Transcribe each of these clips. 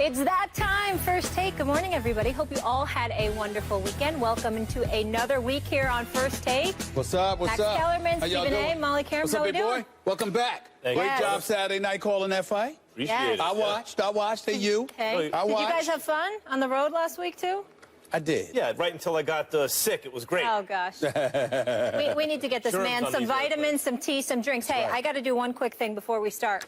It's that time. First Take. Good morning, everybody. Hope you all had a wonderful weekend. Welcome into another week here on First Take. What's up? What's Max up? Kellerman, Stephen A., Molly Karen. What's up, big boy? Welcome back. Great job Saturday night calling that fight. Appreciate it. I watched. Hey, you. Okay. I watched. Did you guys have fun on the road last week, too? I did. Yeah, right until I got sick. It was great. Oh, gosh. we need to get this man some vitamins, some tea, some drinks. Hey, I got to do one quick thing before we start.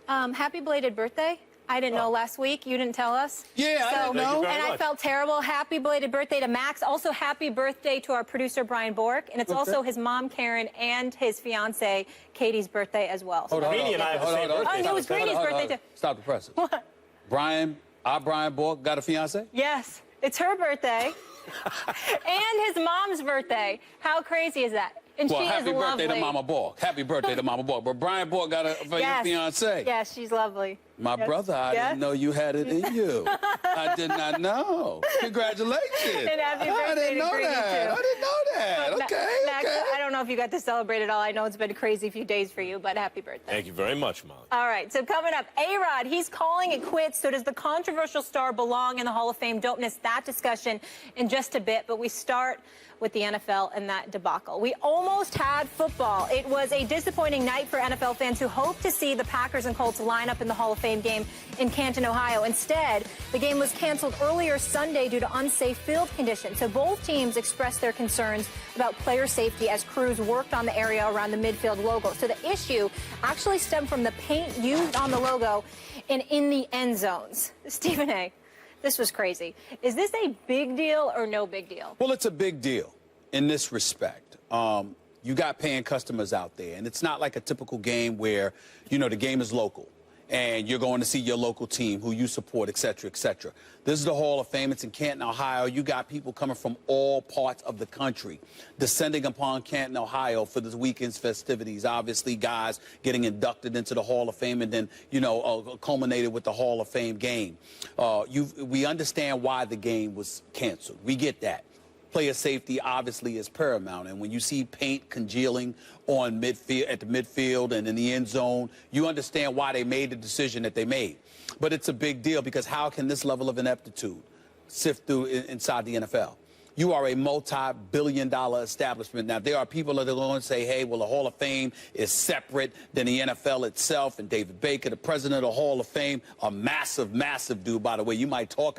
Happy belated birthday. I didn't know last week. You didn't tell us. Yeah, I didn't know. And I felt terrible. Happy belated birthday to Max. Also, happy birthday to our producer, Brian Bork. And it's also his mom, Karen, and his fiancée, Katie's birthday as well. Hold on. Greenie and I have the same birthday. Oh, it was Greenie's birthday, too. Stop the presses. What? Brian Bork got a fiancée? Yes. It's her birthday. And his mom's birthday. How crazy is that? And well, she happy is birthday lovely. to Mama Bork. Happy birthday to Mama Bork. But Brian Bork got a fiancée. Yes, she's lovely. My brother, I didn't know you had it in you. I did not know. Congratulations. And happy birthday I didn't know to Greenie, that. too. I didn't know that. Okay, Max, okay. I don't know if you got to celebrate at all. I know it's been a crazy few days for you, but happy birthday. Thank you very much, Molly. All right, so coming up, A-Rod, he's calling it quits. So does the controversial star belong in the Hall of Fame? Don't miss that discussion in just a bit. But we start with the NFL and that debacle. We almost had football. It was a disappointing night for NFL fans who hoped to see the Packers and Colts line up in the Hall of Fame game in Canton, Ohio. Instead, the game was canceled earlier Sunday due to unsafe field conditions. So both teams expressed their concerns about player safety as crews worked on the area around the midfield logo. So the issue actually stemmed from the paint used on the logo and in the end zones. Stephen A., this was crazy. Is this a big deal or no big deal? Well, it's a big deal in this respect. You got paying customers out there, and it's not like a typical game where, you know, the game is local and you're going to see your local team who you support, et cetera, et cetera. This is the Hall of Fame. It's in Canton, Ohio. You got people coming from all parts of the country descending upon Canton, Ohio for this weekend's festivities. Obviously, guys getting inducted into the Hall of Fame and then, you know, culminated with the Hall of Fame game. We understand why the game was canceled. We get that. Player safety obviously is paramount, and when you see paint congealing on midfield, at the midfield and in the end zone, you understand why they made the decision that they made. But it's a big deal because how can this level of ineptitude sift through inside the NFL? You are a multi-billion-dollar establishment. Now, there are people that are going to say, hey, well, the Hall of Fame is separate than the NFL itself. And David Baker, the president of the Hall of Fame, a massive, massive dude, by the way. You might talk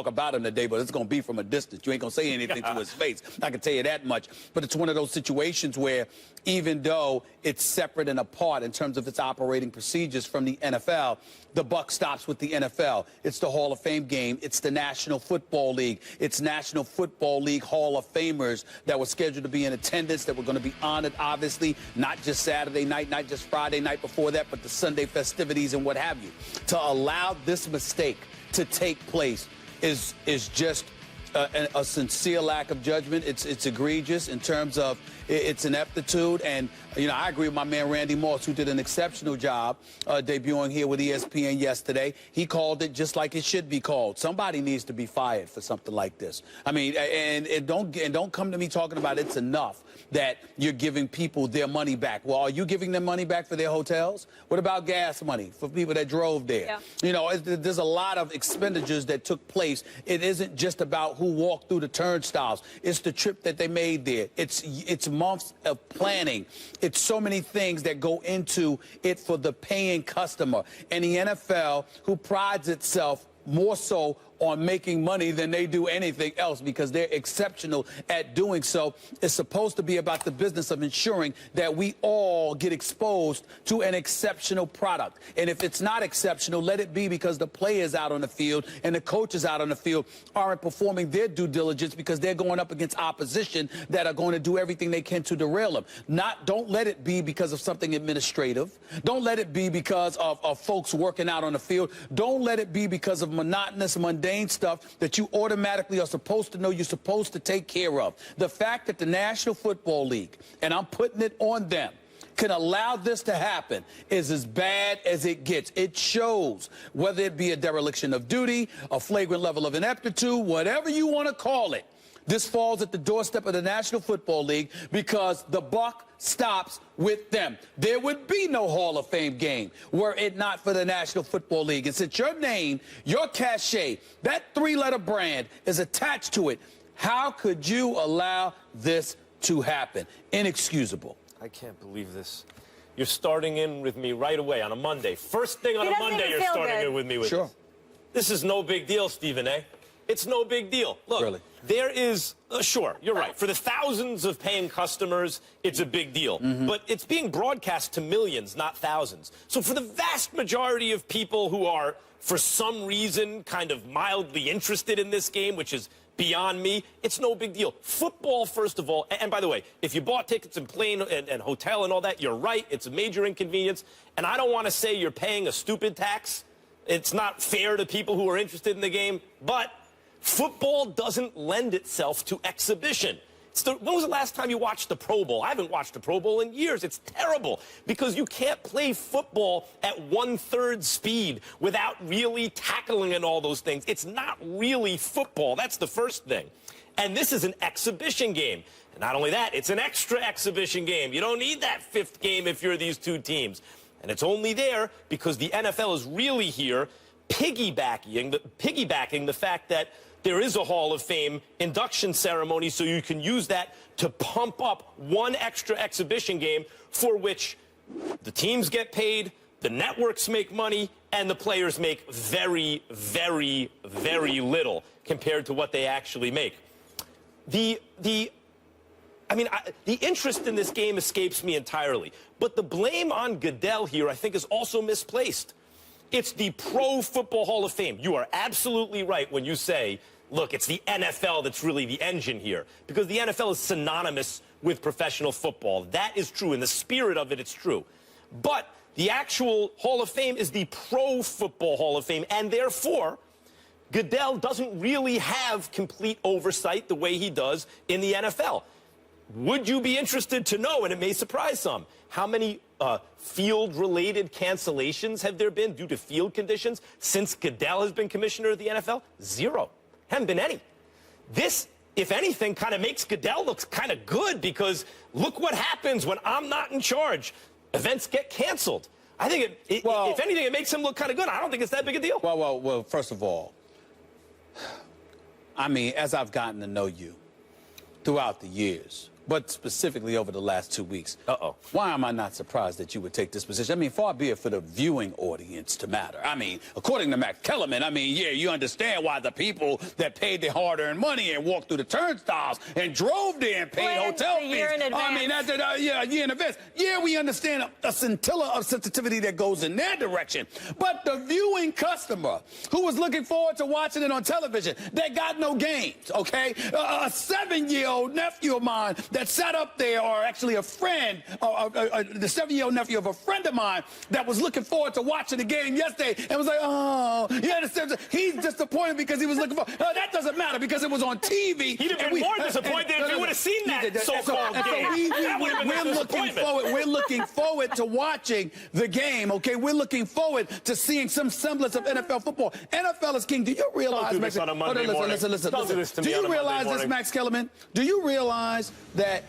about him today, but it's going to be from a distance. You ain't going to say anything to his face. I can tell you that much. But it's one of those situations where even though it's separate and apart in terms of its operating procedures from the NFL, the buck stops with the NFL. It's the Hall of Fame game. It's the National Football League. It's National Football League Hall of Famers that were scheduled to be in attendance, that were going to be honored, obviously, not just Saturday night, not just Friday night before that, but the Sunday festivities and what have you. To allow this mistake to take place is just a sincere lack of judgment. It's egregious in terms of its ineptitude. And, you know, I agree with my man Randy Moss, who did an exceptional job debuting here with ESPN yesterday. He called it just like it should be called. Somebody needs to be fired for something like this. I mean, and don't come to me talking about it's enough that you're giving people their money back. Well, are you giving them money back for their hotels? What about gas money for people that drove there? Yeah. You know, there's a lot of expenditures that took place. It isn't just about who walked through the turnstiles. It's the trip that they made there. It's months of planning. It's so many things that go into it for the paying customer. And the NFL, who prides itself more so on making money than they do anything else because they're exceptional at doing so, is supposed to be about the business of ensuring that we all get exposed to an exceptional product. And if it's not exceptional, let it be because the players out on the field and the coaches out on the field aren't performing their due diligence because they're going up against opposition that are going to do everything they can to derail them. Don't let it be because of something administrative. Don't let it be because of folks working out on the field. Don't let it be because of monotonous, mundane stuff that you automatically are supposed to know you're supposed to take care of. The fact that the National Football League, and I'm putting it on them, can allow this to happen is as bad as it gets. It shows, whether it be a dereliction of duty, a flagrant level of ineptitude, whatever you want to call it, This falls at the doorstep of the National Football League because the buck stops with them. There would be no Hall of Fame game were it not for the National Football League. And since your name, your cachet, that three-letter brand is attached to it, how could you allow this to happen? Inexcusable. I can't believe this. You're starting in with me right away on a Monday. First thing on a Monday, you're starting in with me with Sure. this. This is no big deal, Stephen A. It's no big deal. Look, Really? there is, sure, you're right. For the thousands of paying customers, it's a big deal. But it's being broadcast to millions, not thousands. So for the vast majority of people who are, for some reason, kind of mildly interested in this game, which is beyond me, it's no big deal. Football, first of all, and by the way, if you bought tickets and plane and hotel and all that, you're right. It's a major inconvenience. And I don't want to say you're paying a stupid tax. It's not fair to people who are interested in the game, but football doesn't lend itself to exhibition. When was the last time you watched the Pro Bowl? I haven't watched the Pro Bowl in years. It's terrible because you can't play football at 1/3 speed without really tackling and all those things. It's not really football. That's the first thing. And this is an exhibition game. And not only that, it's an extra exhibition game. You don't need that fifth game if you're these two teams. And it's only there because the NFL is really here piggybacking the fact that there is a Hall of Fame induction ceremony, so you can use that to pump up one extra exhibition game for which the teams get paid, the networks make money, and the players make very, very, very little compared to what they actually make. The interest in this game escapes me entirely. But the blame on Goodell here, I think, is also misplaced. It's the Pro Football Hall of Fame. You are absolutely right when you say, look, it's the NFL that's really the engine here. Because the NFL is synonymous with professional football. That is true. In the spirit of it, it's true. But the actual Hall of Fame is the Pro Football Hall of Fame. And therefore, Goodell doesn't really have complete oversight the way he does in the NFL. Would you be interested to know, and it may surprise some, how many field-related cancellations have there been due to field conditions since Goodell has been commissioner of the NFL? Zero. Haven't been any. This, if anything, kind of makes Goodell look kind of good because look what happens when I'm not in charge. Events get canceled. I think, if anything, it makes him look kind of good. I don't think it's that big a deal. Well, first of all, I mean, as I've gotten to know you throughout the years, but specifically over the last 2 weeks. Why am I not surprised that you would take this position? I mean, far be it for the viewing audience to matter. I mean, according to Matt Kellerman, I mean, yeah, you understand why the people that paid their hard-earned money and walked through the turnstiles and drove there and paid hotel fees. I mean, that's a year in advance. Yeah, we understand a scintilla of sensitivity that goes in their direction. But the viewing customer who was looking forward to watching it on television, they got no games, okay? A 7-year-old nephew of mine that sat up there, or actually a friend, the 7-year-old nephew of a friend of mine that was looking forward to watching the game yesterday and was like, oh, you understand? He's disappointed because he was looking for. No, that doesn't matter because it was on TV. He'd have been more disappointed if he would have seen that so-called game. We're looking forward to watching the game, okay? We're looking forward to seeing some semblance of NFL football. NFL is king. Do you realize, Don't do this on a Monday morning. Listen. Don't do this to me on a you realize Monday this, morning. Max Kellerman? Do you realize that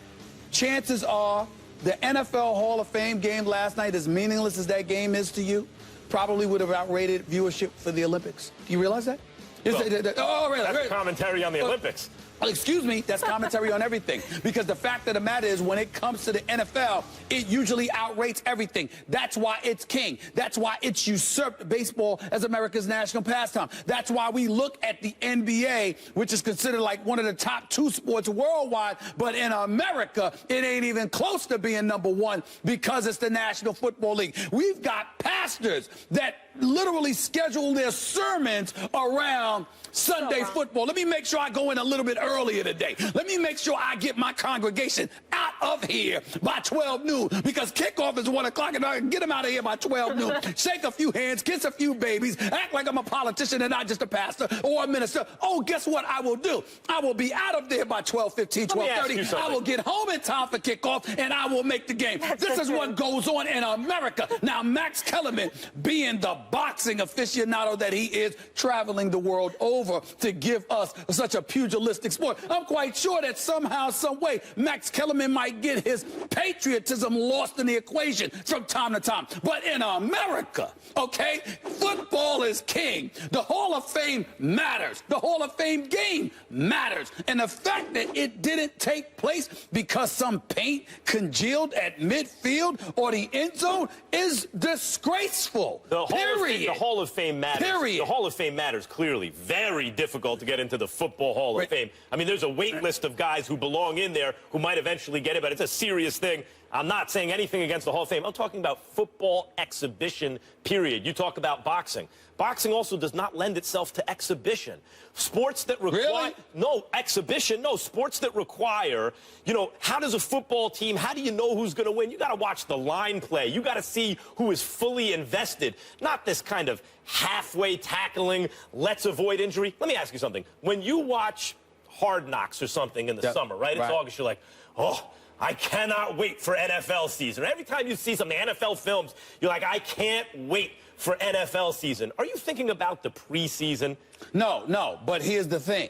chances are the NFL Hall of Fame game last night, as meaningless as that game is to you, probably would have outrated viewership for the Olympics? Do you realize that? Really? That's commentary on the Olympics. Well, excuse me, that's commentary on everything. Because the fact of the matter is, when it comes to the NFL, it usually outrates everything. That's why it's king. That's why it's usurped baseball as America's national pastime. That's why we look at the NBA, which is considered like one of the top 2 sports worldwide. But in America, it ain't even close to being #1 because it's the National Football League. We've got pastors that literally schedule their sermons around Sunday football. Let me make sure I go in a little bit earlier today. Let me make sure I get my congregation out of here by 12 noon because kickoff is 1 o'clock and I can get him out of here by 12 noon. Shake a few hands, kiss a few babies, act like I'm a politician and not just a pastor or a minister. Oh, guess what I will do? I will be out of there by 12:15, 12:30. I will get home in time for kickoff and I will make the game. This is what goes on in America. Now, Max Kellerman, being the boxing aficionado that he is, traveling the world over to give us such a pugilistic sport, I'm quite sure that somehow, some way, Max Kellerman might get his patriotism lost in the equation from time to time. But in America, okay, football is king. The Hall of Fame matters. The Hall of Fame game matters. And the fact that it didn't take place because some paint congealed at midfield or the end zone is disgraceful. The Hall of Fame matters. Period. The Hall of Fame matters, clearly. Very difficult to get into the Football Hall of Fame. I mean, there's a wait list of guys who belong in there who might eventually get it, but it's a serious thing. I'm not saying anything against the Hall of Fame. I'm talking about football exhibition, period. You talk about boxing. Boxing also does not lend itself to exhibition. Sports that require... Really? No, exhibition, no. Sports that require, you know, how does a football team, how do you know who's going to win? You got to watch the line play. You got to see who is fully invested, not this kind of halfway tackling, let's avoid injury. Let me ask you something. When you watch Hard Knocks or something in the summer, right? It's August, you're like, oh, I cannot wait for NFL season. Every time you see some NFL films, you're like, I can't wait for NFL season. Are you thinking about the preseason? No, but here's the thing.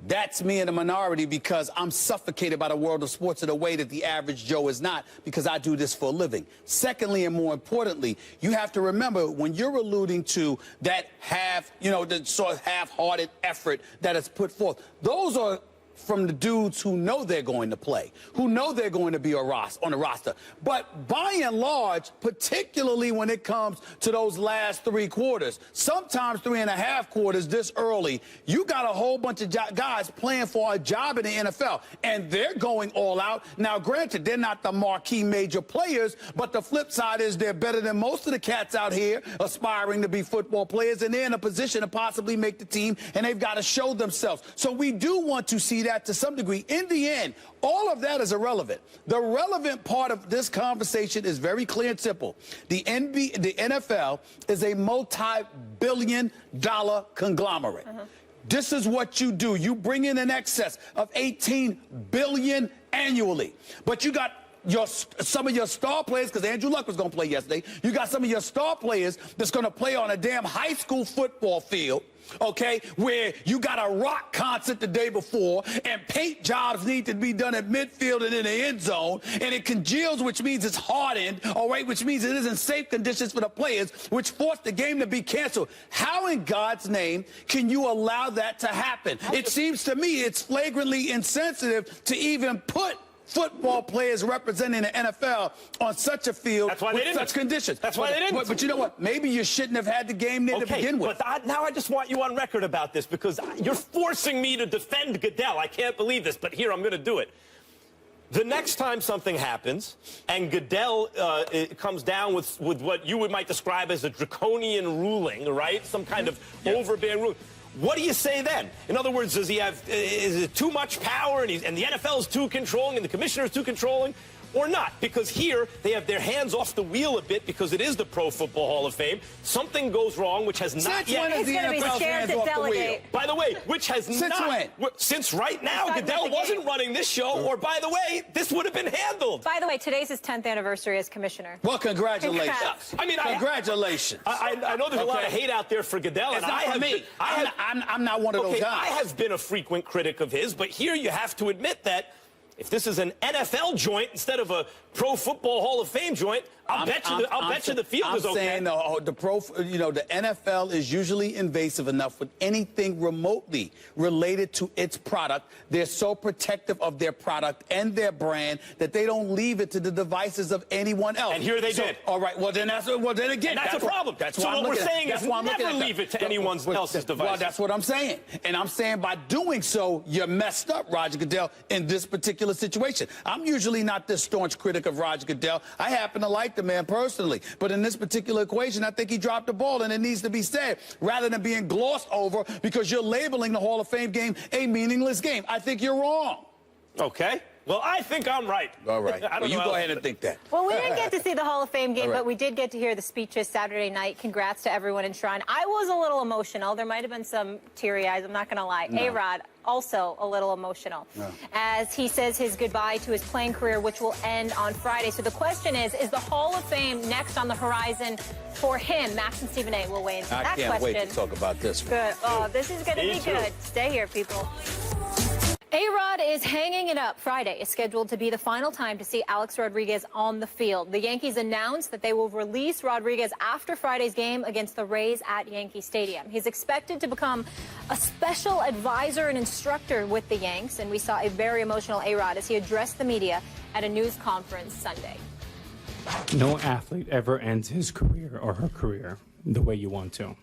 That's me in the minority because I'm suffocated by the world of sports in a way that the average Joe is not because I do this for a living. Secondly, and more importantly, you have to remember when you're alluding to that the sort of half-hearted effort that is put forth, those are from the dudes who know they're going to play, who know they're going to be on the roster. But by and large, particularly when it comes to those last 3 quarters, sometimes 3.5 quarters this early, you got a whole bunch of guys playing for a job in the NFL, and they're going all out. Now, granted, they're not the marquee major players, but the flip side is they're better than most of the cats out here aspiring to be football players, and they're in a position to possibly make the team, and they've got to show themselves. So we do want to see that to some degree. In the end, all of that is irrelevant. The relevant part of this conversation is very clear and simple. The NFL is a multi-billion-dollar conglomerate. This is what you do. You bring in excess of $18 billion annually. But you got some of your star players, because Andrew Luck was going to play yesterday. You got some of your star players that's going to play on a damn high school football field, okay, where you got a rock concert the day before, and paint jobs need to be done at midfield and in the end zone, and it congeals, which means it's hardened, all right, which means it isn't safe conditions for the players, which forced the game to be canceled. How in God's name can you allow that to happen? It seems to me it's flagrantly insensitive to even put football players representing the NFL on such a field with such conditions. That's why they didn't. But you know what? Maybe you shouldn't have had the game there to begin with. But now I just want you on record about this because you're forcing me to defend Goodell. I can't believe this, but here I'm going to do it. The next time something happens and Goodell comes down with what you might describe as a draconian ruling, right? Some kind of overbearing ruling. What do you say then? In other words, is it too much power and the NFL is too controlling and the commissioner is too controlling? Or not? Because here they have their hands off the wheel a bit because it is the Pro Football Hall of Fame. Something goes wrong, which has not yet. It's going to be scared to delegate. By the way, which has since right now Goodell wasn't running this show. Or by the way, this would have been handled. By the way, today's his 10th anniversary as commissioner. Well, congratulations. Congrats. I mean, congratulations. I know there's a lot of hate out there for Goodell, and I'm not one of those guys. I have been a frequent critic of his, but here you have to admit that if this is an NFL joint instead of a Pro Football Hall of Fame joint, I'll bet you the field is okay. I'm saying the NFL is usually invasive enough with anything remotely related to its product. They're so protective of their product and their brand that they don't leave it to the devices of anyone else. And here they did. All right. Well, then again, that's a problem. So what we're saying is never leave it to anyone else's device. Well, that's what I'm saying. And I'm saying by doing so, you're messed up, Roger Goodell, in this particular situation. I'm usually not this staunch critic of Roger Goodell. I happen to like the man personally. But in this particular equation, I think he dropped the ball, and it needs to be said, rather than being glossed over because you're labeling the Hall of Fame game a meaningless game. I think you're wrong. Okay. Well, I think I'm right. All right. I don't Well, you know go how- ahead and think that. Well, we didn't get to see the Hall of Fame game, All right. but we did get to hear the speeches Saturday night. Congrats to everyone in Shrine. I was a little emotional. There might have been some teary eyes, I'm not going to lie. No. A-Rod, also a little emotional, as he says his goodbye to his playing career, which will end on Friday. So the question is the Hall of Fame next on the horizon for him? Max and Stephen A. will weigh into I that can't question. wait to talk about this one. Good. Oh, this is going to Me be too. good. Stay here, people. A-Rod is hanging it up. Friday is scheduled to be the final time to see Alex Rodriguez on the field. The Yankees announced that they will release Rodriguez after Friday's game against the Rays at Yankee Stadium. He's expected to become a special advisor and instructor with the Yanks, and we saw a very emotional A-Rod as he addressed the media at a news conference Sunday. No athlete ever ends his career or her career the way you want to.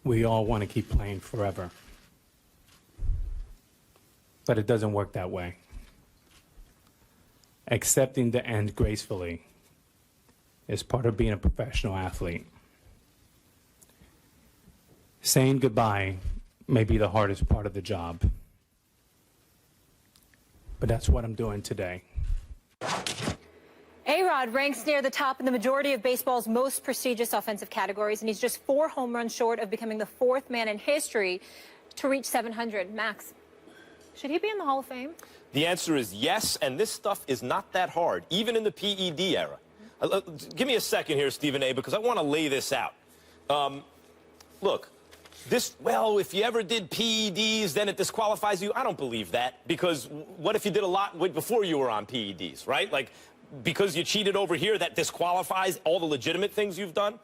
We all want to keep playing forever. But it doesn't work that way. Accepting the end gracefully is part of being a professional athlete. Saying goodbye may be the hardest part of the job. But that's what I'm doing today. A-Rod ranks near the top in the majority of baseball's most prestigious offensive categories, and he's just 4 home runs short of becoming the 4th man in history to reach 700. Max, should he be in the Hall of Fame? The answer is yes, and this stuff is not that hard, even in the PED era. Give me a second here, Stephen A., because I want to lay this out. Look, if you ever did PEDs, then it disqualifies you. I don't believe that, because what if you did a lot before you were on PEDs, right? Like, because you cheated over here, that disqualifies all the legitimate things you've done?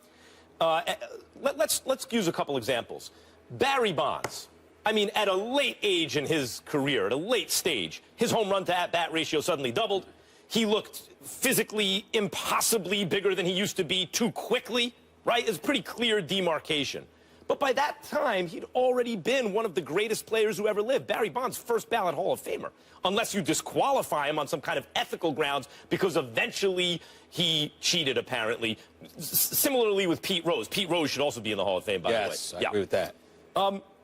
Let's use a couple examples. Barry Bonds. I mean, at a late age in his career, at a late stage, his home run to at-bat ratio suddenly doubled. He looked physically impossibly bigger than he used to be too quickly, right? It's a pretty clear demarcation. But by that time, he'd already been one of the greatest players who ever lived. Barry Bonds, first ballot Hall of Famer, unless you disqualify him on some kind of ethical grounds because eventually he cheated, apparently. Similarly with Pete Rose. Pete Rose should also be in the Hall of Fame, by the way. Yes, I agree with that.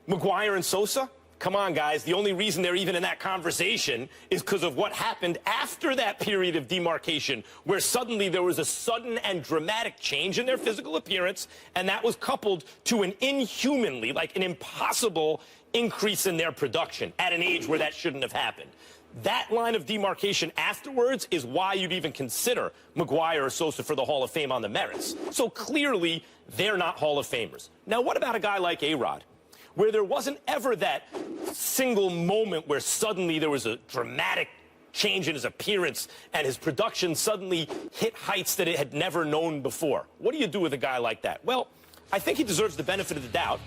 McGuire and Sosa? Come on, guys. The only reason they're even in that conversation is because of what happened after that period of demarcation, where suddenly there was a sudden and dramatic change in their physical appearance, and that was coupled to an inhumanly, like an impossible increase in their production at an age where that shouldn't have happened. That line of demarcation afterwards is why you'd even consider McGuire or Sosa for the Hall of Fame on the merits. So clearly, they're not Hall of Famers. Now, what about a guy like A-Rod, where there wasn't ever that single moment where suddenly there was a dramatic change in his appearance and his production suddenly hit heights that it had never known before? What do you do with a guy like that? Well, I think he deserves the benefit of the doubt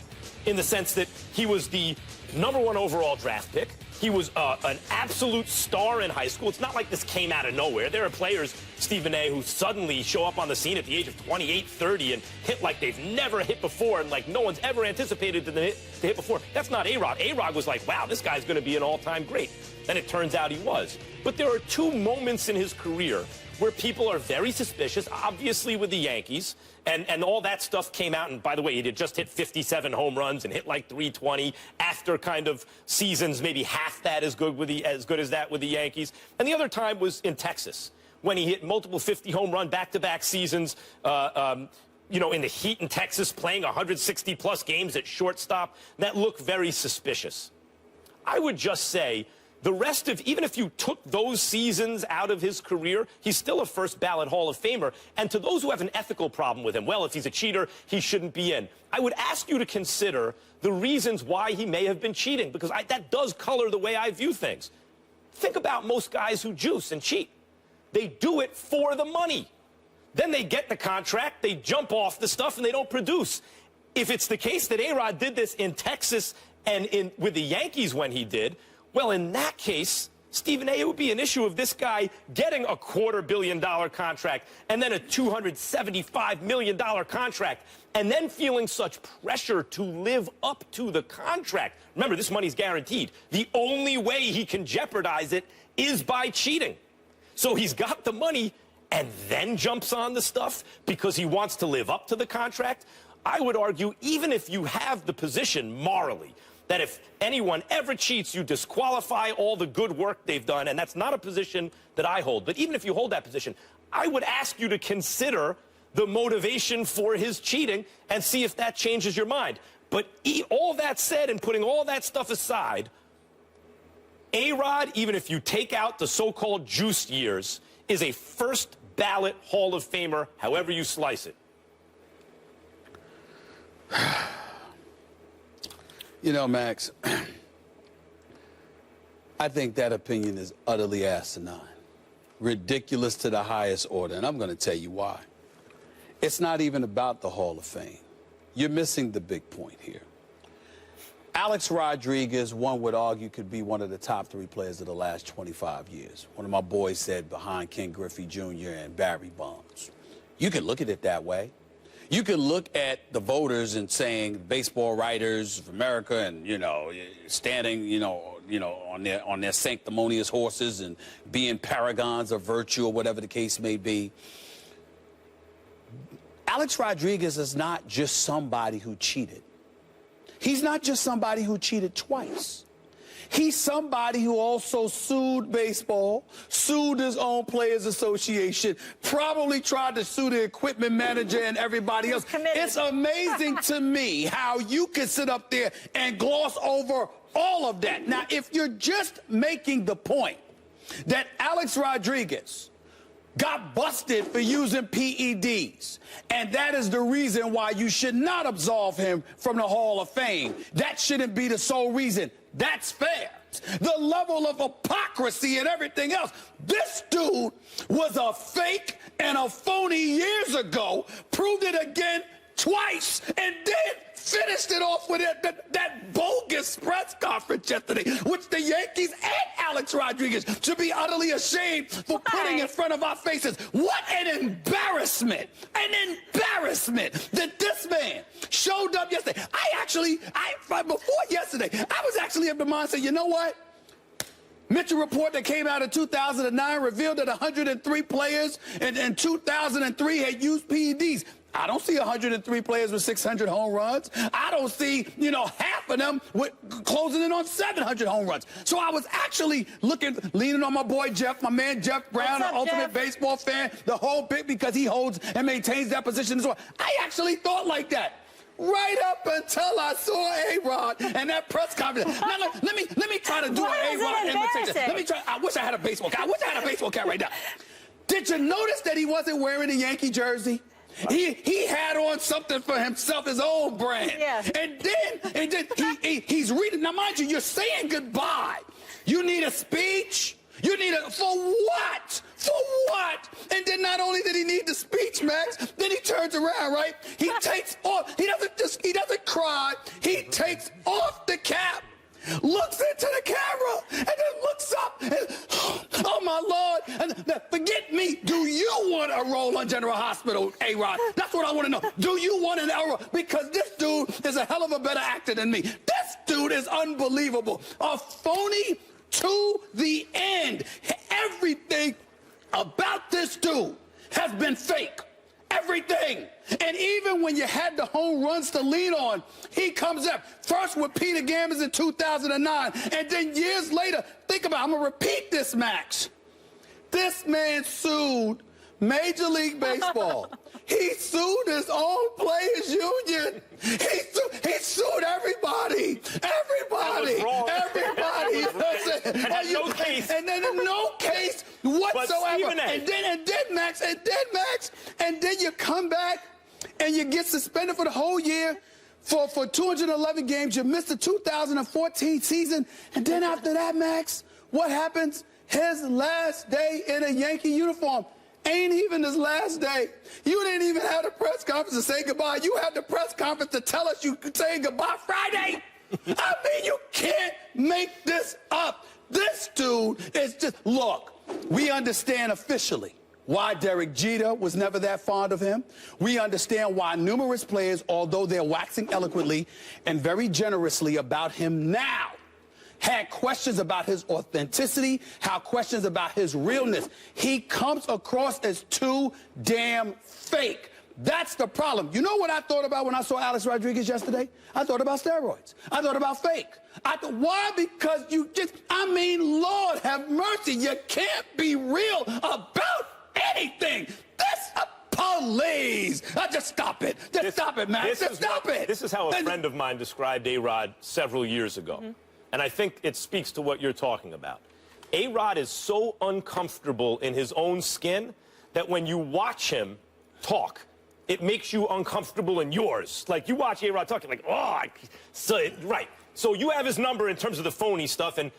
in the sense that he was the #1 overall draft pick. He was an absolute star in high school. It's not like this came out of nowhere. There are players, Stephen A., who suddenly show up on the scene at the age of 28, 30 and hit like they've never hit before and like no one's ever anticipated to hit before. That's not A-Rod. A-Rod was like, wow, this guy's going to be an all-time great. Then it turns out he was. But there are 2 moments in his career where people are very suspicious, obviously with the Yankees, and all that stuff came out. And by the way, he had just hit 57 home runs and hit like 320 after kind of seasons maybe half that as good as that with the Yankees. And the other time was in Texas, when he hit multiple 50 home run back-to-back seasons, you know, in the heat in Texas, playing 160-plus games at shortstop. That looked very suspicious. I would just say, the rest of, even if you took those seasons out of his career, he's still a first ballot Hall of Famer. And to those who have an ethical problem with him, well, if he's a cheater, he shouldn't be in. I would ask you to consider the reasons why he may have been cheating, because that does color the way I view things. Think about most guys who juice and cheat. They do it for the money. Then they get the contract, they jump off the stuff, and they don't produce. If it's the case that A-Rod did this in Texas and with the Yankees when he did, well, in that case, Stephen A., it would be an issue of this guy getting a $250 million contract and then a $275 million contract and then feeling such pressure to live up to the contract. Remember, this money's guaranteed. The only way he can jeopardize it is by cheating. So he's got the money and then jumps on the stuff because he wants to live up to the contract. I would argue, even if you have the position morally that if anyone ever cheats, you disqualify all the good work they've done, and that's not a position that I hold. But even if you hold that position, I would ask you to consider the motivation for his cheating and see if that changes your mind. But all that said, and putting all that stuff aside, A-Rod, even if you take out the so-called juiced years, is a first ballot Hall of Famer, however you slice it. You know, Max, I think that opinion is utterly asinine, ridiculous to the highest order, and I'm going to tell you why. It's not even about the Hall of Fame. You're missing the big point here. Alex Rodriguez, one would argue, could be one of the top 3 players of the last 25 years. One of my boys said behind Ken Griffey Jr. and Barry Bonds. You can look at it that way. You can look at the voters and saying baseball writers of America and, you know, standing, on their sanctimonious horses and being paragons of virtue or whatever the case may be. Alex Rodriguez is not just somebody who cheated. He's not just somebody who cheated twice. He's somebody who also sued baseball, sued his own players association, probably tried to sue the equipment manager and everybody else. It's amazing to me how you can sit up there and gloss over all of that. Now, if you're just making the point that Alex Rodriguez got busted for using PEDs, and that is the reason why you should not absolve him from the Hall of Fame, that shouldn't be the sole reason. That's fair. The level of hypocrisy and everything else. This dude was a fake and a phony years ago, proved it again twice, and then finished it off with that bogus press conference yesterday, which the Yankees and Alex Rodriguez should be utterly ashamed for putting in front of our faces. What an embarrassment that this man showed up yesterday. Before yesterday, I was actually of the mindset, you know what? Mitchell report that came out in 2009 revealed that 103 players in 2003 had used PEDs. I don't see 103 players with 600 home runs. I don't see, half of them closing in on 700 home runs. So I was actually leaning on my boy Jeff, my man Jeff Brown, an ultimate baseball fan, the whole bit, because he holds and maintains that position as well. I actually thought like that. Right up until I saw A-Rod and that press conference. Now, let me try to do an A-Rod imitation. I wish I had a baseball cap. I wish I had a baseball cap right now. Did you notice that he wasn't wearing a Yankee jersey? He had on something for himself, his own brand. Yeah. And then he's reading. Now, mind you, you're saying goodbye. You need a speech. For what? For what? And then not only did he need the speech, Max, then he turns around, right? He takes off. He doesn't cry. He takes off the cap, looks into the camera, and then looks up and, oh my Lord, and forget me. Do you want a role on General Hospital, A-Rod? That's what I want to know. Do you want an role? Because this dude is a hell of a better actor than me. This dude is unbelievable. A phony to the end. Everything about this dude has been fake. Everything. And even when you had the home runs to lean on, he comes up first with Peter Gammons in 2009, and then years later, think about it, I'm going to repeat this, Max. This man sued Major League Baseball. He sued his own players union. He sued everybody. Everybody. And then in no case whatsoever. And then you come back and you get suspended for the whole year for 211 games. You missed the 2014 season. And then after that, Max, what happens? His last day in a Yankee uniform. Ain't even his last day. You didn't even have the press conference to say goodbye. You had the press conference to tell us you could say goodbye Friday. I mean, you can't make this up. This dude is just, look, we understand officially why Derek Jeter was never that fond of him. We understand why numerous players, although they're waxing eloquently and very generously about him now, had questions about his authenticity, had questions about his realness. He comes across as too damn fake. That's the problem. You know what I thought about when I saw Alex Rodriguez yesterday? I thought about steroids. I thought about fake. Why? Because you just, I mean, Lord have mercy. You can't be real about anything. Please. Just stop it. Just stop it, man. Just stop it. This is how a friend of mine described A-Rod several years ago. And I think it speaks to what you're talking about. A-Rod is so uncomfortable in his own skin that when you watch him talk, it makes you uncomfortable in yours. Like, you watch A-Rod talking, like, oh, right. So you have his number in terms of the phony stuff, and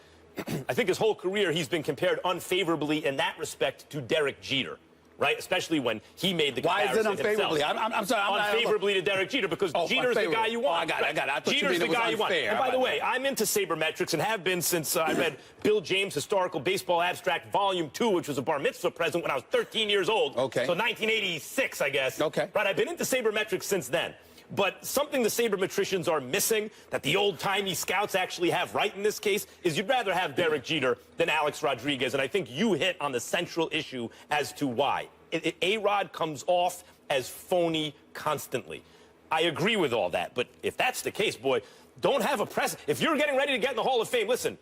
I think his whole career he's been compared unfavorably in that respect to Derek Jeter. Right, especially when he made the comparison. Why is it unfavorably? I'm sorry. Unfavorably to Derek Jeter because Jeter's the guy you want. I got it. I thought Jeter's the guy you want. And by the way, I'm into sabermetrics and have been since I read Bill James' Historical Baseball Abstract Volume 2, which was a bar mitzvah present when I was 13 years old. Okay. So 1986, I guess. Okay. Right, I've been into sabermetrics since then. But something the sabermetricians are missing that the old-timey scouts actually have right in this case is you'd rather have Derek Jeter than Alex Rodriguez. And I think you hit on the central issue as to why. A-Rod comes off as phony constantly. I agree with all that, but if that's the case, boy, don't have a press. If you're getting ready to get in the Hall of Fame, listen,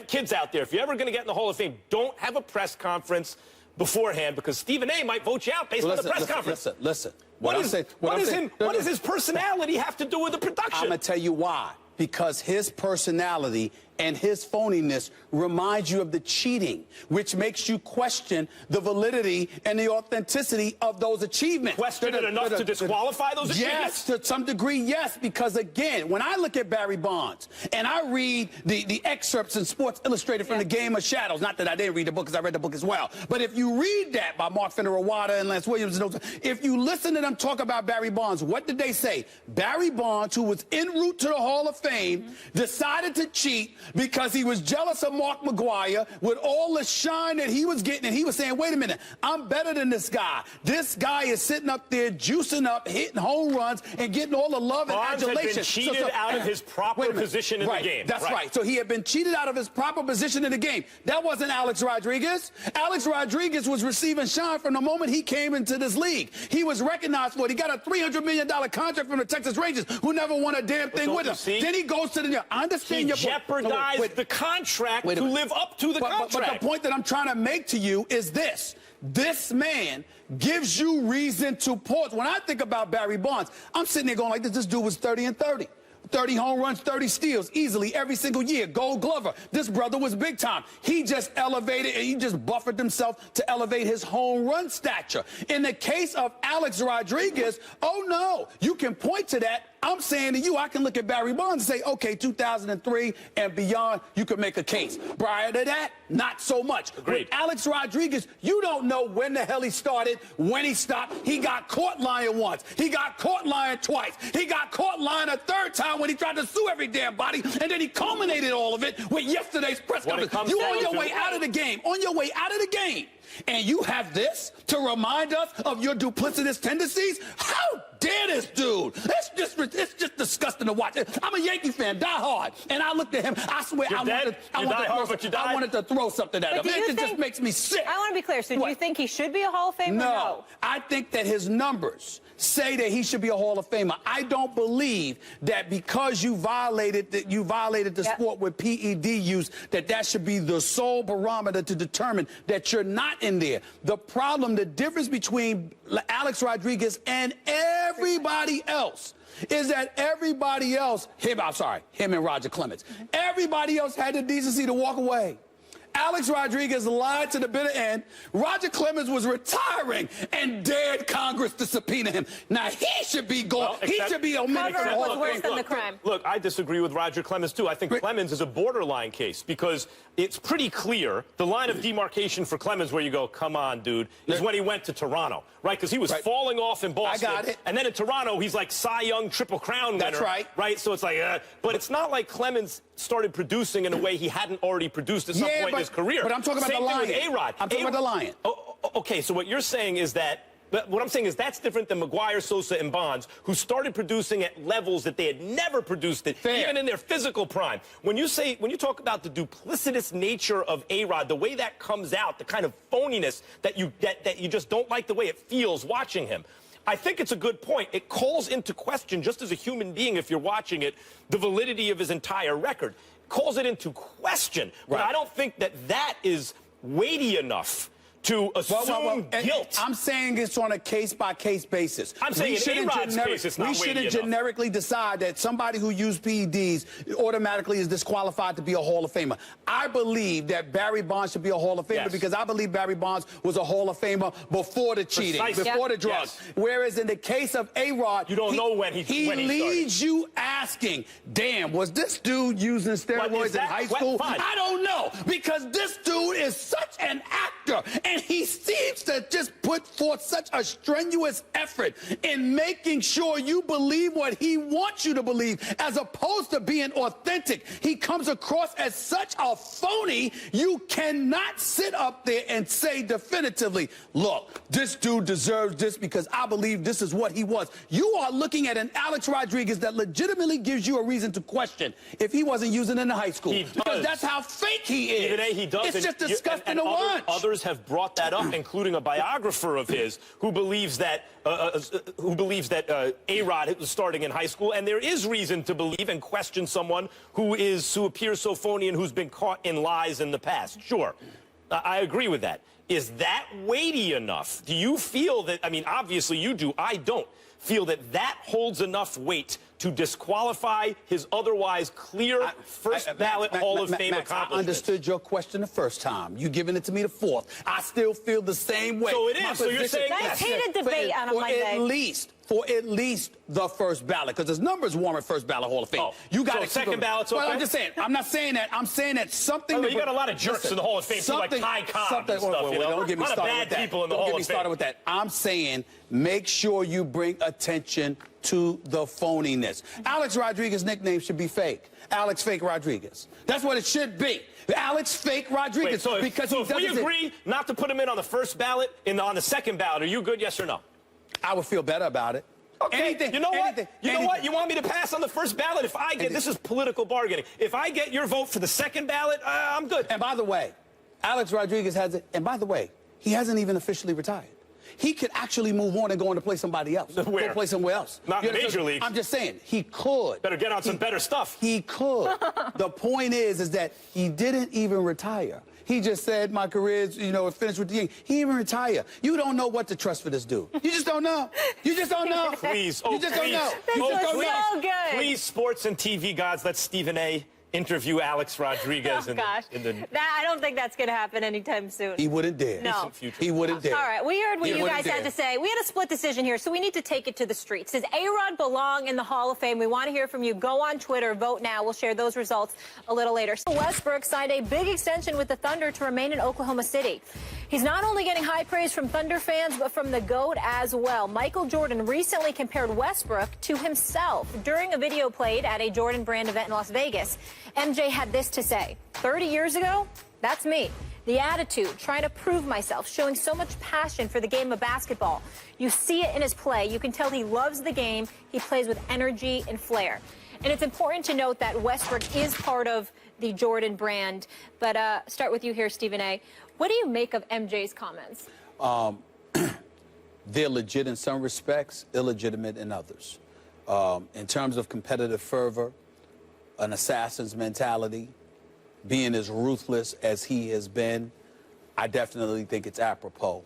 kids out there, if you're ever going to get in the Hall of Fame, don't have a press conference beforehand because Stephen A. might vote you out based on the press conference. Listen. What does his personality have to do with the production? I'm going to tell you why. Because his personality and his phoniness reminds you of the cheating, which makes you question the validity and the authenticity of those achievements. Question it enough to disqualify those achievements? Yes, to some degree, yes. Because, again, when I look at Barry Bonds and I read the excerpts in Sports Illustrated from The Game of Shadows, not that I didn't read the book because I read the book as well, but if you read that by Mark Finnerawada and Lance Williams, and those, if you listen to them talk about Barry Bonds, what did they say? Barry Bonds, who was en route to the Hall of Fame, decided to cheat because he was jealous of Mark McGwire with all the shine that he was getting. And he was saying, wait a minute, I'm better than this guy. This guy is sitting up there, juicing up, hitting home runs, and getting all the love and adulation. Had been cheated out of his proper position in the game. That's right. So he had been cheated out of his proper position in the game. That wasn't Alex Rodriguez. Alex Rodriguez was receiving shine from the moment he came into this league. He was recognized for it. He got a $300 million contract from the Texas Rangers, who never won a damn thing with him. Then he goes to the... I understand your point. He jeopardized the contract to live up to the contract. But the point that I'm trying to make to you is this. This man gives you reason to pause. When I think about Barry Bonds, I'm sitting there going like this dude was 30 and 30. 30 home runs, 30 steals, easily every single year. Gold Glover. This brother was big time. He just elevated and he just buffered himself to elevate his home run stature. In the case of Alex Rodriguez, oh no, you can point to that. I'm saying to you, I can look at Barry Bonds and say, okay, 2003 and beyond, you could make a case. Prior to that, not so much. Agreed. With Alex Rodriguez, you don't know when the hell he started, when he stopped. He got caught lying once. He got caught lying twice. He got caught lying a third time when he tried to sue every damn body, and then he culminated all of it with yesterday's press conference. You on your way out of the game, and you have this to remind us of your duplicitous tendencies? How dare this dude? It's just disgusting to watch. I'm a Yankee fan, die hard, and I looked at him. I swear, I wanted to throw something at him. It just makes me sick. I want to be clear. So do you think he should be a Hall of Famer? No. I think that his numbers say that he should be a Hall of Famer. I don't believe that because you violated the sport with PED use, that should be the sole barometer to determine that you're not in there. The problem, the difference between Alex Rodriguez and everybody else is that everybody else, him and Roger Clemens, everybody else had the decency to walk away. Alex Rodriguez lied to the bitter end. Roger Clemens was retiring and dared Congress to subpoena him. Now, he should be gone. He should be omitted from the Hall of Fame. Look, I disagree with Roger Clemens, too. I think Clemens is a borderline case because it's pretty clear the line of demarcation for Clemens where you go, come on, dude, is when he went to Toronto, right? Because he was falling off in Boston. I got it. And then in Toronto, he's like Cy Young Triple Crown winner. That's right. Right? So it's like, but it's not like Clemens started producing in a way he hadn't already produced at some point in his career. But I'm talking about the Lion. Same thing with A-Rod. I'm talking about the Lion. Okay, so what you're saying is that, what I'm saying is that's different than McGwire, Sosa, and Bonds, who started producing at levels that they had never produced at, even in their physical prime. When you talk about the duplicitous nature of A-Rod, the way that comes out, the kind of phoniness that you just don't like the way it feels watching him, I think it's a good point. It calls into question, just as a human being, if you're watching it, the validity of his entire record. Calls it into question. But I don't think that is weighty enough to assume guilt. I'm saying it's on a case-by-case basis. I'm saying in A-Rod's case, it's not weighty enough. We shouldn't generically decide that somebody who used PEDs automatically is disqualified to be a Hall of Famer. I believe that Barry Bonds should be a Hall of Famer because I believe Barry Bonds was a Hall of Famer before the cheating, before the drugs. Whereas in the case of A-Rod, you don't know when he leaves you asking, damn, was this dude using steroids in high school? I don't know, because this dude is such an actor, and he seems to just put forth such a strenuous effort in making sure you believe what he wants you to believe, as opposed to being authentic. He comes across as such a phony, you cannot sit up there and say definitively, look, this dude deserves this because I believe this is what he was. You are looking at an Alex Rodriguez that legitimately gives you a reason to question if he wasn't using it in the high school. Because that's how fake he is. Even he does. It's just disgusting to watch. Others have brought that up, including a biographer of his who believes that A-Rod was starting in high school, and there is reason to believe and question someone who appears so phony and who's been caught in lies in the past. Sure, I agree with that. Is that weighty enough? Do you feel that? I mean, obviously you do. I don't feel that holds enough weight to disqualify his otherwise clear first ballot Hall of Fame accomplishment. I understood your question the first time. You giving it to me the fourth. I still feel the same way. So it is. So you're saying that's heated debate on a Monday. For at least the first ballot, because there's numbers warrant first ballot Hall of Fame. You got so second ballot's okay? Well, I'm just saying. I'm not saying that. I'm saying that something. You got a lot of jerks in the Hall of Fame, like Ty Cobb and stuff. Don't get me started with that. People in the Hall of Fame. Don't get me started with that. I'm saying make sure you bring attention to the phoniness. Alex Rodriguez's nickname should be Fake. Alex Fake Rodriguez. That's what it should be. Alex Fake Rodriguez. Wait, so if we agree not to put him in on the first ballot, on the second ballot, are you good, yes or no? I would feel better about it. Okay, you know what? You want me to pass on the first ballot? If I get, this is political bargaining. If I get your vote for the second ballot, I'm good. And by the way, Alex Rodriguez has it. And by the way, he hasn't even officially retired. He could actually move on and go on to play somebody else. Where? Go play somewhere else. Not in the major league. I'm just saying, he could. Better get on some better stuff. He could. The point is that he didn't even retire. He just said, my career's, finished with the game. He didn't even retire. You don't know what to trust for this dude. You just don't know. You just don't know. Please. You just don't know. This was so good. Please, sports and TV gods, let Stephen A. interview Alex Rodriguez. I don't think that's going to happen anytime soon. He wouldn't dare. No. He wouldn't dare. All right, we heard what you guys had to say. We had a split decision here, so we need to take it to the streets. Does A-Rod belong in the Hall of Fame? We want to hear from you. Go on Twitter, vote now. We'll share those results a little later. Westbrook signed a big extension with the Thunder to remain in Oklahoma City. He's not only getting high praise from Thunder fans, but from the GOAT as well. Michael Jordan recently compared Westbrook to himself. During a video played at a Jordan brand event in Las Vegas, MJ had this to say: 30 years ago, that's me. The attitude, trying to prove myself, showing so much passion for the game of basketball. You see it in his play. You can tell he loves the game. He plays with energy and flair. And it's important to note that Westbrook is part of the Jordan brand. But start with you here, Stephen A. What do you make of MJ's comments? They're legit in some respects, illegitimate in others. In terms of competitive fervor, an assassin's mentality, being as ruthless as he has been, I definitely think it's apropos.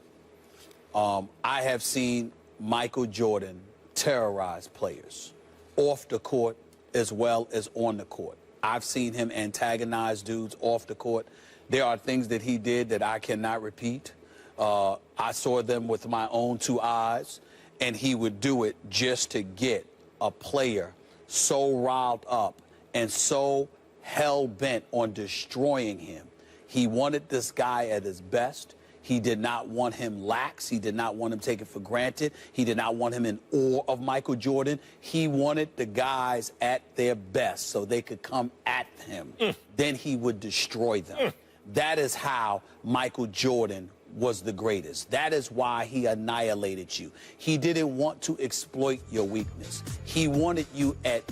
I have seen Michael Jordan terrorize players off the court as well as on the court. I've seen him antagonize dudes off the court. There are things that he did that I cannot repeat. I saw them with my own two eyes, and he would do it just to get a player so riled up and so hell-bent on destroying him. He wanted this guy at his best. He did not want him lax. He did not want him taken for granted. He did not want him in awe of Michael Jordan. He wanted the guys at their best so they could come at him. Then he would destroy them. That is how Michael Jordan was the greatest. That is why he annihilated you. He didn't want to exploit your weakness. He wanted you at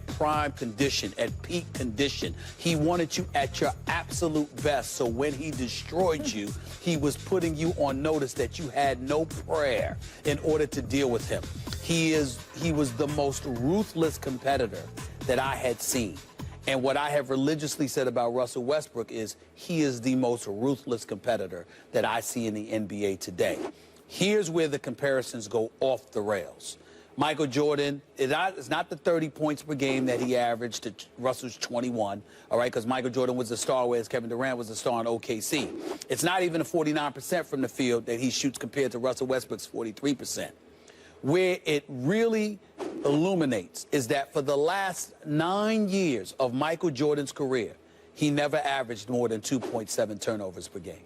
prime condition, at peak condition. He wanted you at your absolute best. So when he destroyed you, he was putting you on notice that you had no prayer in order to deal with him. He was the most ruthless competitor that I had seen. And what I have religiously said about Russell Westbrook is he is the most ruthless competitor that I see in the NBA today. Here's where the comparisons go off the rails. Michael Jordan, it's not the 30 points per game that he averaged to Russell's 21, all right, because Michael Jordan was the star, whereas Kevin Durant was the star in OKC. It's not even a 49% from the field that he shoots compared to Russell Westbrook's 43%. Where it really illuminates is that for the last 9 years of Michael Jordan's career, he never averaged more than 2.7 turnovers per game.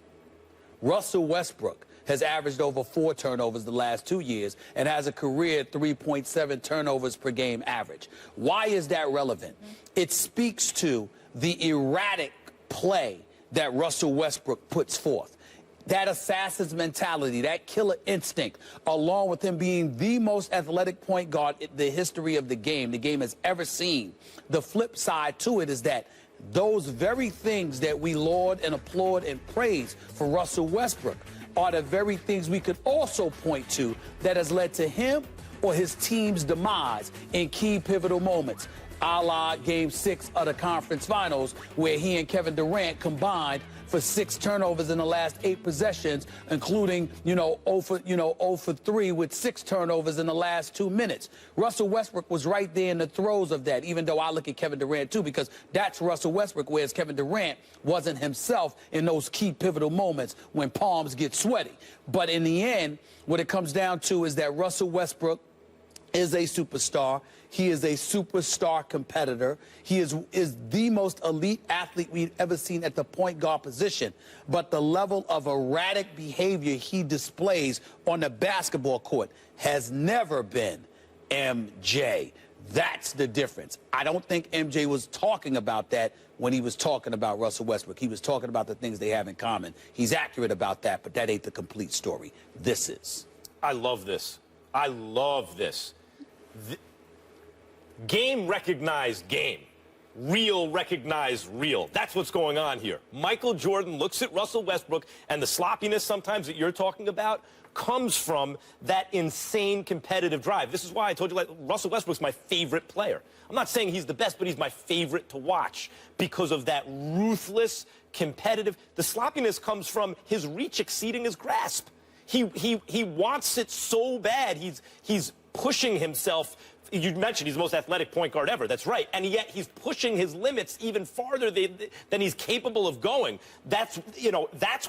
Russell Westbrook has averaged over 4 turnovers the last 2 years and has a career 3.7 turnovers per game average. Why is that relevant? It speaks to the erratic play that Russell Westbrook puts forth. That assassin's mentality, that killer instinct, along with him being the most athletic point guard in the history of the game has ever seen. The flip side to it is that those very things that we laud and applaud and praise for Russell Westbrook are the very things we could also point to that has led to him or his team's demise in key pivotal moments, a la Game 6 of the conference finals, where he and Kevin Durant combined for 6 turnovers in the last 8 possessions, including, 0 for 3 with 6 turnovers in the last 2 minutes. Russell Westbrook was right there in the throes of that, even though I look at Kevin Durant too, because that's Russell Westbrook, whereas Kevin Durant wasn't himself in those key pivotal moments when palms get sweaty. But in the end, what it comes down to is that Russell Westbrook is a superstar. He is a superstar competitor. He is the most elite athlete we've ever seen at the point guard position. But the level of erratic behavior he displays on the basketball court has never been MJ. That's the difference. I don't think MJ was talking about that when he was talking about Russell Westbrook. He was talking about the things they have in common. He's accurate about that, but that ain't the complete story. This is. I love this. I love this. Game recognized game. Real recognized real. That's what's going on here. Michael Jordan looks at Russell Westbrook, and the sloppiness sometimes that you're talking about comes from that insane competitive drive. This is why I told you, like, Russell Westbrook's my favorite player. I'm not saying he's the best, but he's my favorite to watch because of that ruthless, competitive. The sloppiness comes from his reach exceeding his grasp. He wants it so bad. He's pushing himself. You mentioned he's the most athletic point guard ever. That's right. And yet he's pushing his limits even farther than he's capable of going. That's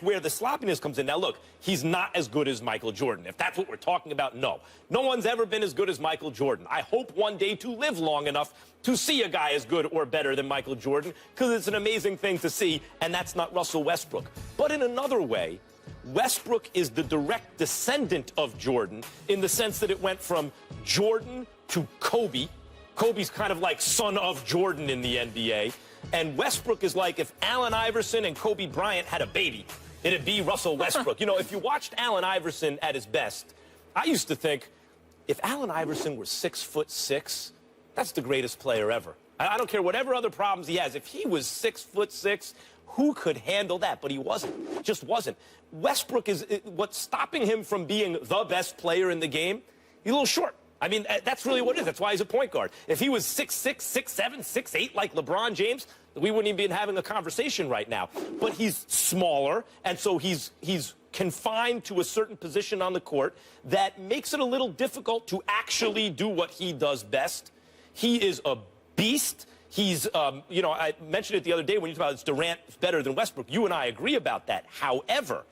where the sloppiness comes in. Now, look, he's not as good as Michael Jordan. If that's what we're talking about, no. No one's ever been as good as Michael Jordan. I hope one day to live long enough to see a guy as good or better than Michael Jordan, because it's an amazing thing to see, and that's not Russell Westbrook. But in another way, Westbrook is the direct descendant of Jordan in the sense that it went from Jordan to Kobe. Kobe's kind of like son of Jordan in the NBA. And Westbrook is like if Allen Iverson and Kobe Bryant had a baby, it'd be Russell Westbrook. You know, if you watched Allen Iverson at his best, I used to think if Allen Iverson were 6'6", that's the greatest player ever. I don't care whatever other problems he has. If he was 6'6", who could handle that? But he wasn't. Just wasn't. Westbrook is what's stopping him from being the best player in the game. He's a little short. I mean, that's really what it is. That's why he's a point guard. If he was 6'6", 6'7", 6'8", like LeBron James, we wouldn't even be having a conversation right now. But he's smaller, and so he's confined to a certain position on the court that makes it a little difficult to actually do what he does best. He is a beast. He's, I mentioned it the other day when you talked about Durant better than Westbrook. You and I agree about that. However,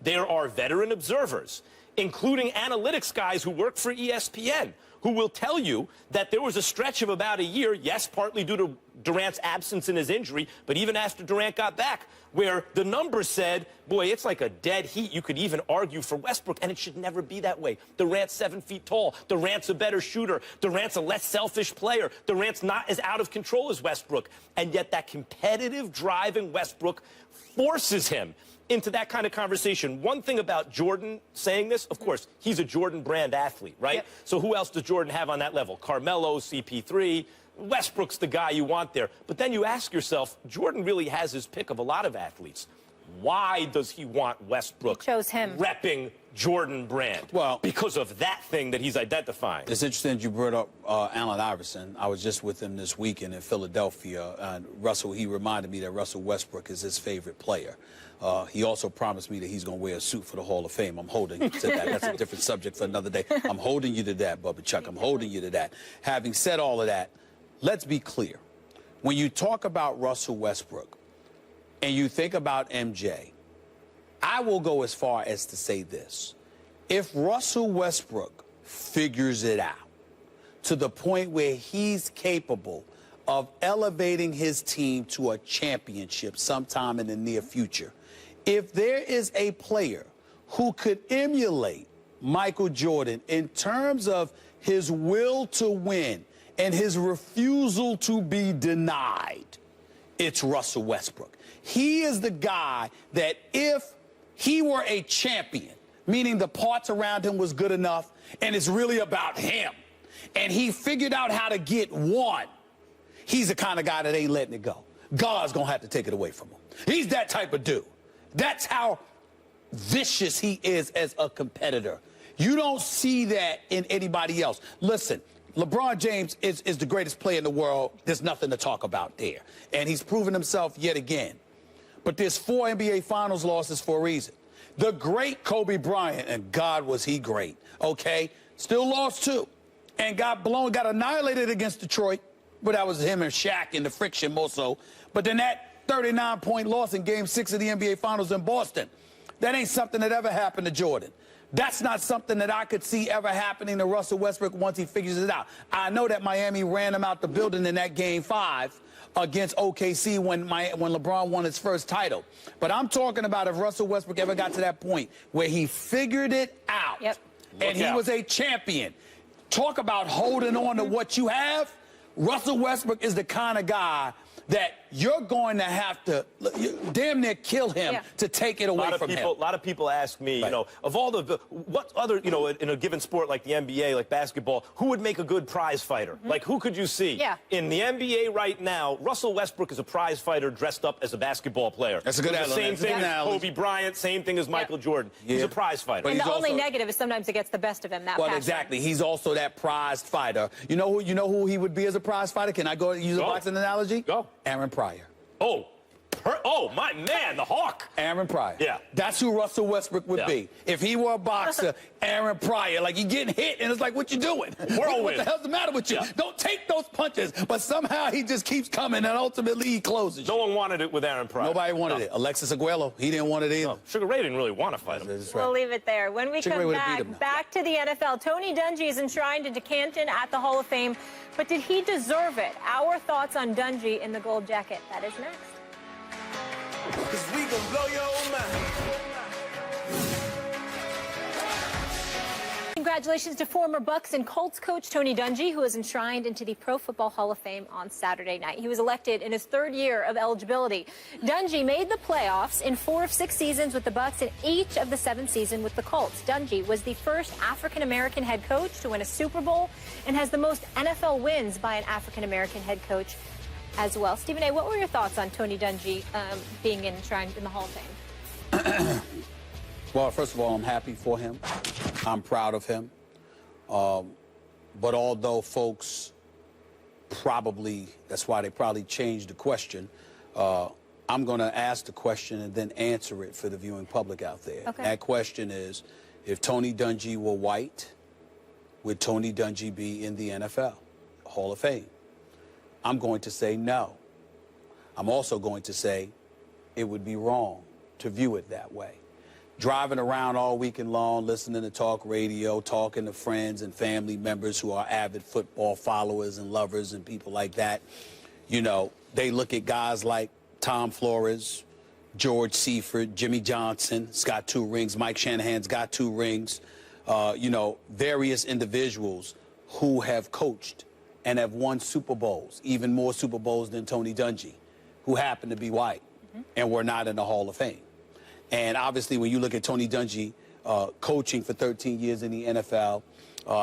there are veteran observers, including analytics guys who work for ESPN, who will tell you that there was a stretch of about a year, yes, partly due to Durant's absence and his injury, but even after Durant got back, where the numbers said, boy, it's like a dead heat. You could even argue for Westbrook, and it should never be that way. Durant's 7 feet tall. Durant's a better shooter. Durant's a less selfish player. Durant's not as out of control as Westbrook. And yet that competitive drive in Westbrook forces him into that kind of conversation. One thing about Jordan saying this, of course, he's a Jordan brand athlete, right? Yep. So who else does Jordan have on that level? Carmelo, CP3, Westbrook's the guy you want there. But then you ask yourself, Jordan really has his pick of a lot of athletes. Why does he want Westbrook chose him. repping Jordan brand? Well, because of that thing that he's identifying. It's interesting that you brought up Allen Iverson. I was just with him this weekend in Philadelphia. Russell, he reminded me that Russell Westbrook is his favorite player. He also promised me that he's going to wear a suit for the Hall of Fame. I'm holding you to that. That's a different subject for another day. I'm holding you to that, Bubba Chuck. I'm holding you to that. Having said all of that, let's be clear. When you talk about Russell Westbrook and you think about MJ, I will go as far as to say this. If Russell Westbrook figures it out to the point where he's capable of elevating his team to a championship sometime in the near future, if there is a player who could emulate Michael Jordan in terms of his will to win and his refusal to be denied, it's Russell Westbrook. He is the guy that if he were a champion, meaning the parts around him was good enough and it's really about him, and he figured out how to get one, he's the kind of guy that ain't letting it go. God's going to have to take it away from him. He's that type of dude. That's how vicious he is as a competitor. You don't see that in anybody else. Listen, LeBron James is the greatest player in the world. There's nothing to talk about there. And he's proven himself yet again. But there's 4 NBA Finals losses for a reason. The great Kobe Bryant, and God was he great, okay, still lost 2 and got annihilated against Detroit, but that was him and Shaq and the friction more so. But then that 39-point loss in Game 6 of the NBA Finals in Boston, that ain't something that ever happened to Jordan. That's not something that I could see ever happening to Russell Westbrook once he figures it out. I know that Miami ran him out the building in that Game 5 against OKC when LeBron won his first title. But I'm talking about if Russell Westbrook ever got to that point where he figured it out and he was a champion. Talk about holding on to what you have. Russell Westbrook is the kind of guy that you're going to have to damn near kill him to take it away from him. A lot of people ask me, you know, of all the, what other, you know, in a given sport like the NBA, like basketball, who would make a good prize fighter? Like, who could you see? In the NBA right now, Russell Westbrook is a prize fighter dressed up as a basketball player. That's a good analogy. Same thing as Kobe Bryant, same thing as Michael Jordan. He's a prize fighter. And the only negative is sometimes it gets the best of him, that passion. Exactly. He's also that prized fighter. You know who he would be as a prize fighter? Can I go use a boxing analogy? Go. Aaron Pryor. Oh, my man, the Hawk. Aaron Pryor. Yeah. That's who Russell Westbrook would be. If he were a boxer, Aaron Pryor, like you getting hit and it's like, what you doing? What the hell's the matter with you? Don't take those punches. But somehow he just keeps coming and ultimately he closes. No one wanted it with Aaron Pryor. Nobody wanted it. Alexis Aguero, he didn't want it either. Sugar Ray didn't really want to fight him. We'll leave it there. When we come back to the NFL, Tony Dungy is enshrined into Canton at the Hall of Fame. But did he deserve it? Our thoughts on Dungy in the gold jacket. That is next. 'Cause we gon' blow your mind. Congratulations to former Bucks and Colts coach Tony Dungy, who was enshrined into the Pro Football Hall of Fame on Saturday night. He was elected in his 3rd year of eligibility. Dungy made the playoffs in 4 of 6 seasons with the Bucks and each of the 7 seasons with the Colts. Dungy was the first African-American head coach to win a Super Bowl and has the most NFL wins by an African-American head coach as well. Stephen A., what were your thoughts on Tony Dungy being enshrined in the Hall of Fame? Well, first of all, I'm happy for him. I'm proud of him. But although folks that's why they probably changed the question, I'm going to ask the question and then answer it for the viewing public out there. Okay. That question is, if Tony Dungy were white, would Tony Dungy be in the NFL Hall of Fame? I'm going to say no. I'm also going to say it would be wrong to view it that way. Driving around all weekend long, listening to talk radio, talking to friends and family members who are avid football followers and lovers and people like that, you know, they look at guys like Tom Flores, George Seifert, Jimmy Johnson's got 2 rings, Mike Shanahan's got 2 rings, you know, various individuals who have coached and have won Super Bowls, even more Super Bowls than Tony Dungy, who happened to be white and were not in the Hall of Fame. And obviously, when you look at Tony Dungy coaching for 13 years in the NFL,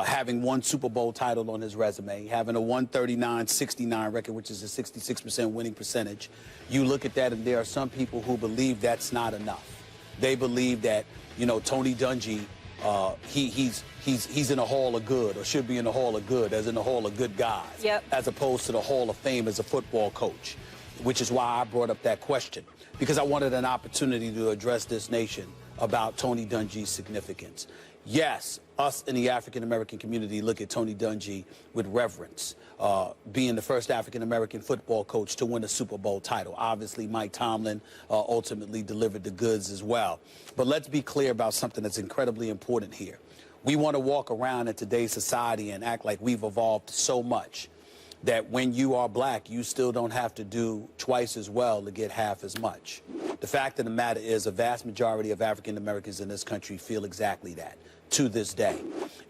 having one Super Bowl title on his resume, having a 139-69 record, which is a 66% winning percentage, you look at that and there are some people who believe that's not enough. They believe that, you know, Tony Dungy, he's in a Hall of Good, or should be in the Hall of Good, as in the Hall of Good Guys, as opposed to the Hall of Fame as a football coach, which is why I brought up that question, because I wanted an opportunity to address this nation about Tony Dungy's significance. Yes, us in the African-American community look at Tony Dungy with reverence, being the first African-American football coach to win a Super Bowl title. Obviously, Mike Tomlin ultimately delivered the goods as well. But let's be clear about something that's incredibly important here. We want to walk around in today's society and act like we've evolved so much that when you are black, you still don't have to do twice as well to get half as much. The fact of the matter is a vast majority of African Americans in this country feel exactly that to this day.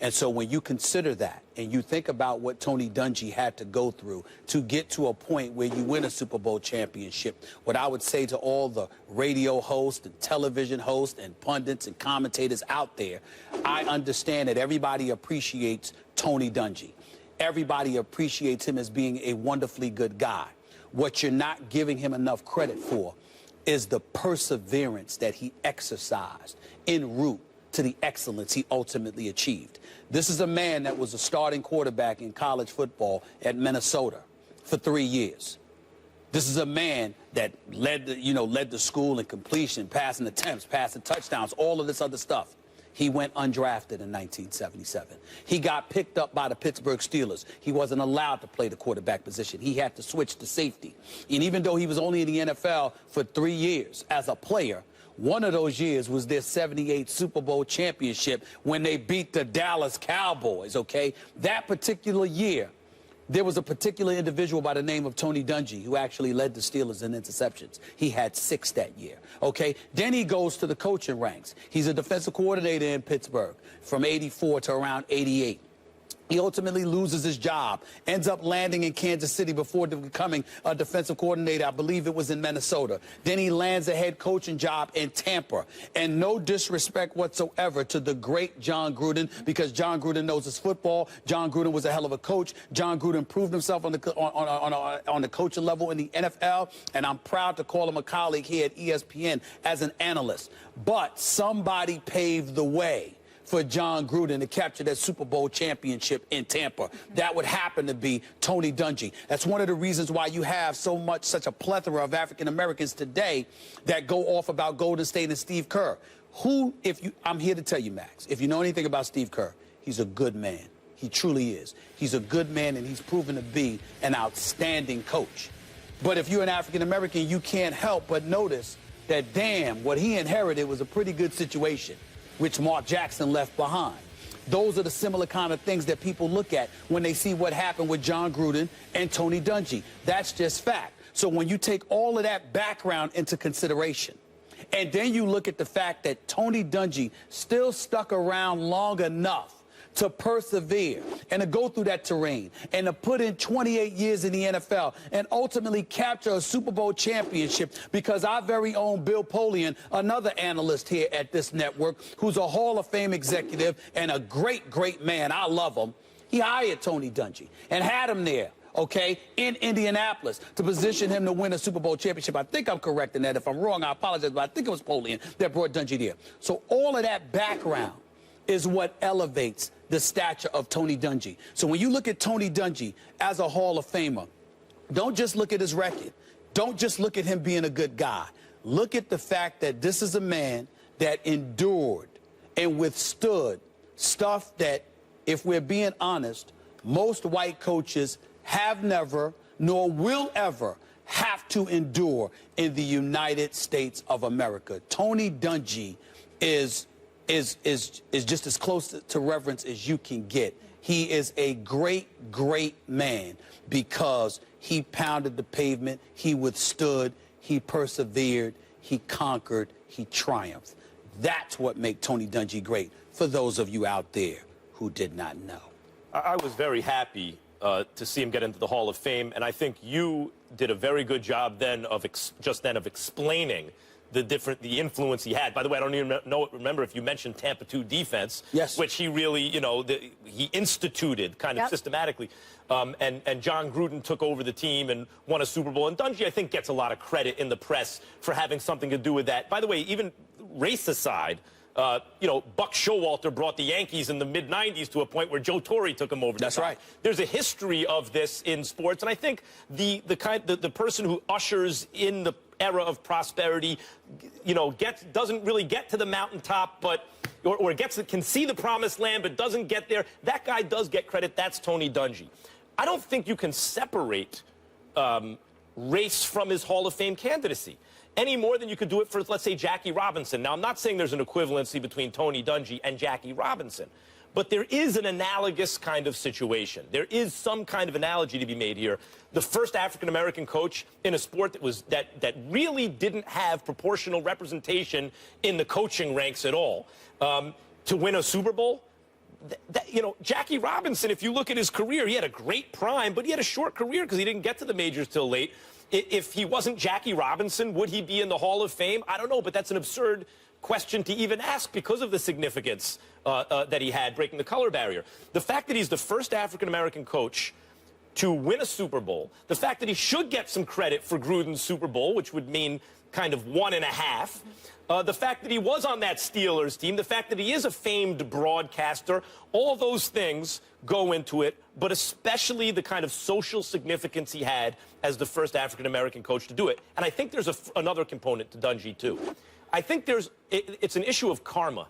And so when you consider that and you think about what Tony Dungy had to go through to get to a point where you win a Super Bowl championship, what I would say to all the radio hosts and television hosts and pundits and commentators out there, I understand that everybody appreciates Tony Dungy. Everybody appreciates him as being a wonderfully good guy. What you're not giving him enough credit for is the perseverance that he exercised en route to the excellence he ultimately achieved. This is a man that was a starting quarterback in college football at Minnesota for 3 years. This is a man that led the school in completion, passing attempts, passing touchdowns, all of this other stuff. He went undrafted in 1977. He got picked up by the Pittsburgh Steelers. He wasn't allowed to play the quarterback position. He had to switch to safety. And even though he was only in the NFL for 3 years as a player, one of those years was their 78 Super Bowl championship when they beat the Dallas Cowboys, okay? That particular year, there was a particular individual by the name of Tony Dungy who actually led the Steelers in interceptions. He had 6 that year, okay? Then he goes to the coaching ranks. He's a defensive coordinator in Pittsburgh from 84 to around 88. He ultimately loses his job, ends up landing in Kansas City before becoming a defensive coordinator. I believe it was in Minnesota. Then he lands a head coaching job in Tampa. And no disrespect whatsoever to the great John Gruden, because John Gruden knows his football. John Gruden was a hell of a coach. John Gruden proved himself on the coaching level in the NFL, and I'm proud to call him a colleague here at ESPN as an analyst. But somebody paved the way for John Gruden to capture that Super Bowl championship in Tampa. That would happen to be Tony Dungy. That's one of the reasons why you have such a plethora of African Americans today that go off about Golden State and Steve Kerr. I'm here to tell you, Max, if you know anything about Steve Kerr, he's a good man. He truly is. He's a good man, and he's proven to be an outstanding coach. But if you're an African American, you can't help but notice that, damn, what he inherited was a pretty good situation, which Mark Jackson left behind. Those are the similar kind of things that people look at when they see what happened with John Gruden and Tony Dungy. That's just fact. So when you take all of that background into consideration, and then you look at the fact that Tony Dungy still stuck around long enough to persevere and to go through that terrain and to put in 28 years in the NFL and ultimately capture a Super Bowl championship, because our very own Bill Polian, another analyst here at this network, who's a Hall of Fame executive and a great, great man, I love him, he hired Tony Dungy and had him there, okay, in Indianapolis to position him to win a Super Bowl championship. I think I'm correct in that. If I'm wrong, I apologize, but I think it was Polian that brought Dungy there. So all of that background is what elevates the stature of Tony Dungy. So when you look at Tony Dungy as a Hall of Famer, don't just look at his record. Don't just look at him being a good guy. Look at the fact that this is a man that endured and withstood stuff that, if we're being honest, most white coaches have never nor will ever have to endure in the United States of America. Tony Dungy is just as close to reverence as you can get. He is a great, great man because he pounded the pavement, he withstood, he persevered, he conquered, he triumphed. That's what makes Tony Dungy great, for those of you out there who did not know. I was very happy to see him get into the Hall of Fame, and I think you did a very good job then of explaining the influence he had. By the way, I don't even remember if you mentioned Tampa 2 defense, yes, which he really, he instituted kind of systematically. And John Gruden took over the team and won a Super Bowl. And Dungy, I think, gets a lot of credit in the press for having something to do with that. By the way, even race aside, Buck Showalter brought the Yankees in the mid-'90s to a point where Joe Torre took them over. That's right. There's a history of this in sports, and I think the person who ushers in the era of prosperity, doesn't really get to the mountaintop, but or can see the promised land, but doesn't get there. That guy does get credit. That's Tony Dungy. I don't think you can separate race from his Hall of Fame candidacy any more than you could do it for, let's say, Jackie Robinson. Now, I'm not saying there's an equivalency between Tony Dungy and Jackie Robinson, but there is an analogous kind of situation. There is some kind of analogy to be made here. The first African-American coach in a sport that really didn't have proportional representation in the coaching ranks at all, to win a Super Bowl. Jackie Robinson, if you look at his career, he had a great prime, but he had a short career because he didn't get to the majors till late. If he wasn't Jackie Robinson, would he be in the Hall of Fame? I don't know, but that's an absurd question to even ask because of the significance that he had breaking the color barrier. The fact that he's the first African-American coach to win a Super Bowl, the fact that he should get some credit for Gruden's Super Bowl, which would mean kind of 1.5, the fact that he was on that Steelers team, the fact that he is a famed broadcaster, all those things go into it, but especially the kind of social significance he had as the first African-American coach to do it. And I think there's another component to Dungy, too. I think it's an issue of karma.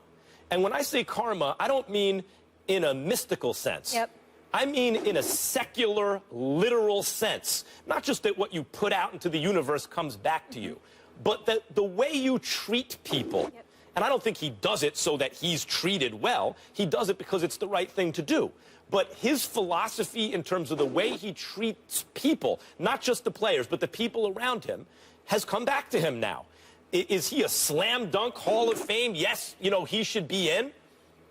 And when I say karma, I don't mean in a mystical sense. Yep. I mean in a secular, literal sense. Not just that what you put out into the universe comes back to you, but that the way you treat people. Yep. And I don't think he does it so that he's treated well. He does it because it's the right thing to do. But his philosophy in terms of the way he treats people, not just the players, but the people around him, has come back to him now. Is he a slam dunk Hall of Fame? Yes, he should be in.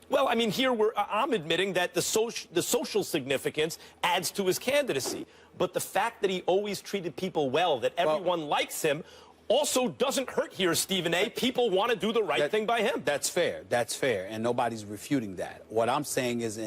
Well, I mean, here I'm admitting that the social significance adds to his candidacy. But the fact that he always treated people well, that everyone likes him, also doesn't hurt here, Stephen A. People want to do the right thing by him. That's fair. That's fair. And nobody's refuting that. What I'm saying is,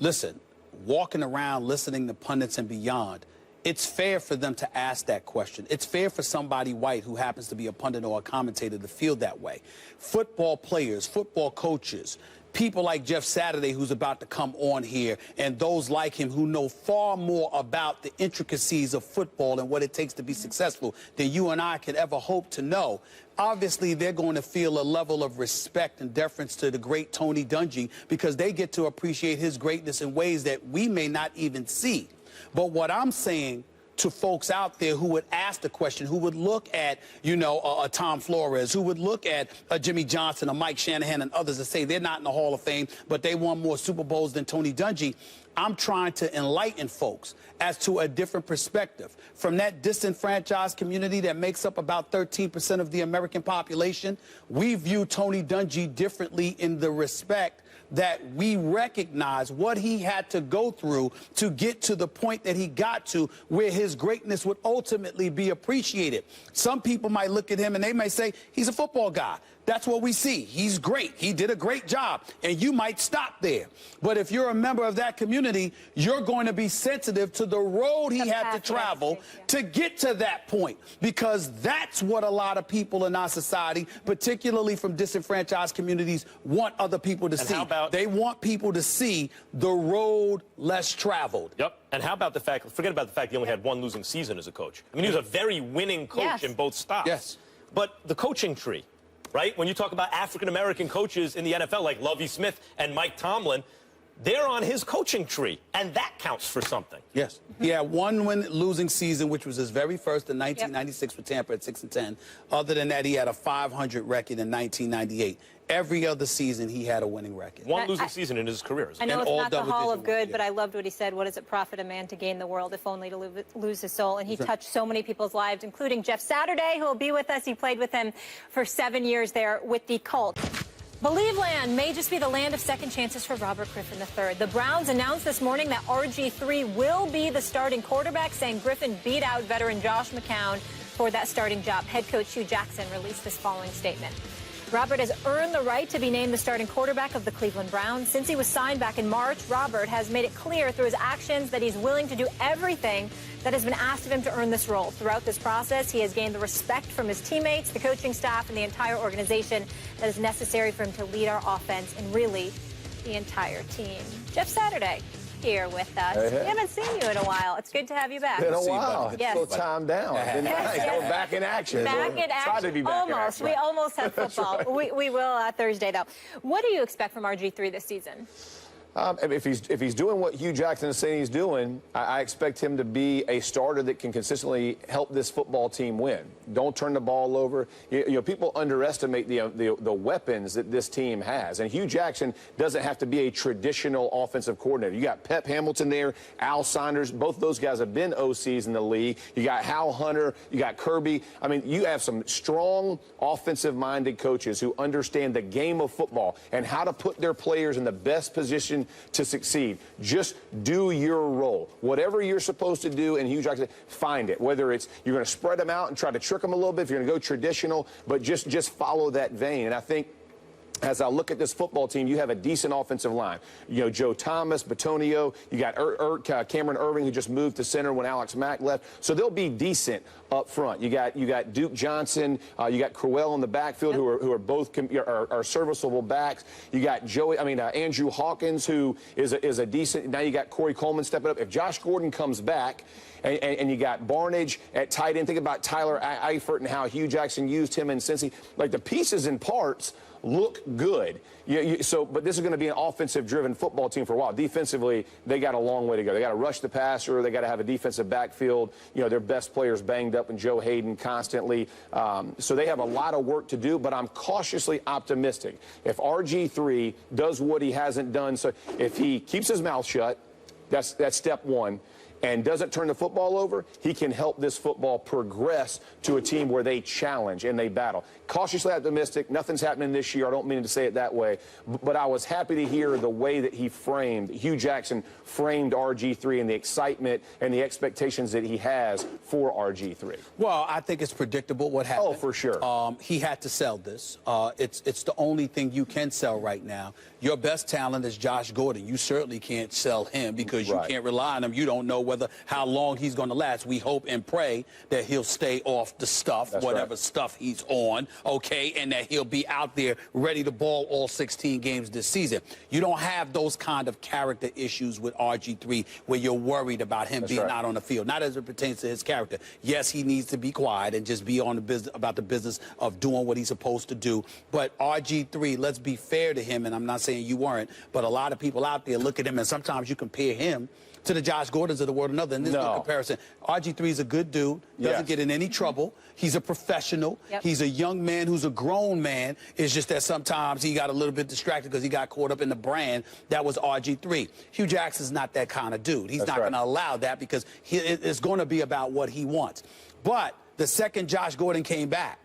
listen, walking around listening to pundits and beyond, it's fair for them to ask that question. It's fair for somebody white who happens to be a pundit or a commentator to feel that way. Football players, football coaches, people like Jeff Saturday, who's about to come on here, and those like him who know far more about the intricacies of football and what it takes to be successful than you and I could ever hope to know. Obviously, they're going to feel a level of respect and deference to the great Tony Dungy because they get to appreciate his greatness in ways that we may not even see. But what I'm saying to folks out there who would ask the question, who would look at, a Tom Flores, who would look at a Jimmy Johnson, a Mike Shanahan, and others that say they're not in the Hall of Fame, but they won more Super Bowls than Tony Dungy, I'm trying to enlighten folks as to a different perspective. From that disenfranchised community that makes up about 13% of the American population, we view Tony Dungy differently in the respect that we recognize what he had to go through to get to the point that he got to where his greatness would ultimately be appreciated. Some people might look at him and they may say, he's a football guy. That's what we see. He's great. He did a great job. And you might stop there. But if you're a member of that community, you're going to be sensitive to the road he had to travel to get to that point. Because that's what a lot of people in our society, particularly from disenfranchised communities, want other people to see. They want people to see the road less traveled. Yep. And how about the fact, forget about the fact he only had one losing season as a coach. I mean, he was a very winning coach in both stops. Yes. But the coaching tree. Right? When you talk about African-American coaches in the NFL like Lovie Smith and Mike Tomlin, they're on his coaching tree, and that counts for something. Yes. He had one losing season, which was his very first in 1996 with Tampa at 6-10. Other than that, he had a 500 record in 1998. Every other season, he had a winning record. One losing season in his career. I know it's not the Hall of Good, but I loved what he said. What does it profit a man to gain the world if only to lose his soul? And he touched so many people's lives, including Jeff Saturday, who will be with us. He played with him for 7 years there with the Colts. Believeland may just be the land of second chances for Robert Griffin III. The Browns announced this morning that RG3 will be the starting quarterback, saying Griffin beat out veteran Josh McCown for that starting job. Head coach Hugh Jackson released this following statement. Robert has earned the right to be named the starting quarterback of the Cleveland Browns. Since he was signed back in March, Robert has made it clear through his actions that he's willing to do everything that has been asked of him to earn this role. Throughout this process, he has gained the respect from his teammates, the coaching staff, and the entire organization that is necessary for him to lead our offense and really the entire team. Jeff Saturday here with us. Hey, hey. We haven't seen you in a while. It's good to have you back. Been a while. Yes. A little time down. Yes. We're back in action. Back in action. Tried to be back almost. in action. We almost have football. Right. We will Thursday, though. What do you expect from RG3 this season? If he's doing what Hugh Jackson is saying he's doing, I expect him to be a starter that can consistently help this football team win. Don't turn the ball over. You know, people underestimate the weapons that this team has, and Hugh Jackson doesn't have to be a traditional offensive coordinator. You got Pep Hamilton there, Al Saunders. Both of those guys have been OCs in the league. You got Hal Hunter. You got Kirby. I mean, you have some strong offensive-minded coaches who understand the game of football and how to put their players in the best position to succeed. Just do your role. Whatever you're supposed to do, and Hugh Jackson, find it. Whether it's you're going to spread them out and try to trick them a little bit, if you're going to go traditional, but just follow that vein. And I think as I look at this football team, you have a decent offensive line. You know, Joe Thomas, Batonio, you got Cameron Irving, who just moved to center when Alex Mack left. So they'll be decent up front. You got Duke Johnson, you got Crowell in the backfield, who are both are serviceable backs. You got Andrew Hawkins, who is a decent. Now you got Corey Coleman stepping up. If Josh Gordon comes back, and you got Barnage at tight end. Think about Tyler Eifert and how Hugh Jackson used him in Cincy. Like, the pieces and parts look good. But this is going to be an offensive-driven football team for a while. Defensively, they got a long way to go. They got to rush the passer. They got to have a defensive backfield. You know, their best players banged up, and Joe Hayden constantly. So they have a lot of work to do, but I'm cautiously optimistic. If RG3 does what he hasn't done, so if he keeps his mouth shut, that's step one, and doesn't turn the football over, he can help this football progress to a team where they challenge and they battle. Cautiously optimistic. Nothing's happening this year. I don't mean to say it that way. But I was happy to hear the way that Hugh Jackson framed RG3 and the excitement and the expectations that he has for RG3. Well, I think it's predictable what happened. Oh, for sure. He had to sell this. It's the only thing you can sell right now. Your best talent is Josh Gordon. You certainly can't sell him because you can't rely on him. You don't know how long he's going to last. We hope and pray that he'll stay off the stuff, whatever stuff he's on, okay, and that he'll be out there ready to ball all 16 games this season. You don't have those kind of character issues with RG3 where you're worried about him being out on the field, not as it pertains to his character. Yes, he needs to be quiet and just be on the business about the business of doing what he's supposed to do. But RG3, let's be fair to him, and I'm not saying you weren't, but a lot of people out there look at him, and sometimes you compare him to the Josh Gordons of the world, and there's no comparison. RG3 is a good dude, doesn't get in any trouble. He's a professional. He's a young man who's a grown man. It's just that sometimes he got a little bit distracted because he got caught up in the brand that was RG3. Hugh Jackson's not that kind of dude. He's not going to allow that because it's going to be about what he wants. But the second Josh Gordon came back,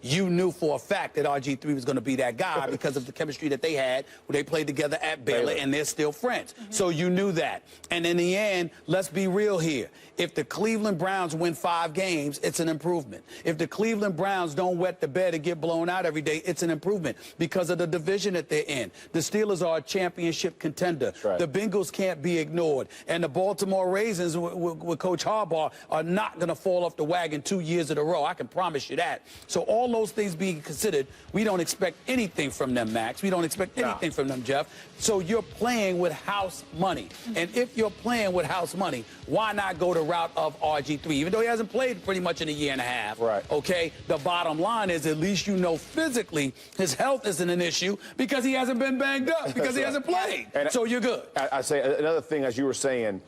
you knew for a fact that RG3 was going to be that guy because of the chemistry that they had when they played together at Baylor, and they're still friends. So you knew that. And in the end, let's be real here. If the Cleveland Browns win 5 games, it's an improvement. If the Cleveland Browns don't wet the bed and get blown out every day, it's an improvement because of the division that they're in. The Steelers are a championship contender. The Bengals can't be ignored. And the Baltimore Ravens with Coach Harbaugh are not going to fall off the wagon 2 years in a row. I can promise you that. So all those things being considered, we don't expect anything from them, Max. We don't expect anything from them, Jeff. So you're playing with house money. And if you're playing with house money, why not go the route of RG3? Even though he hasn't played pretty much in a year and a half, okay, the bottom line is at least you know physically his health isn't an issue because he hasn't been banged up, because he hasn't played. And so you're good. I say another thing, as you were saying,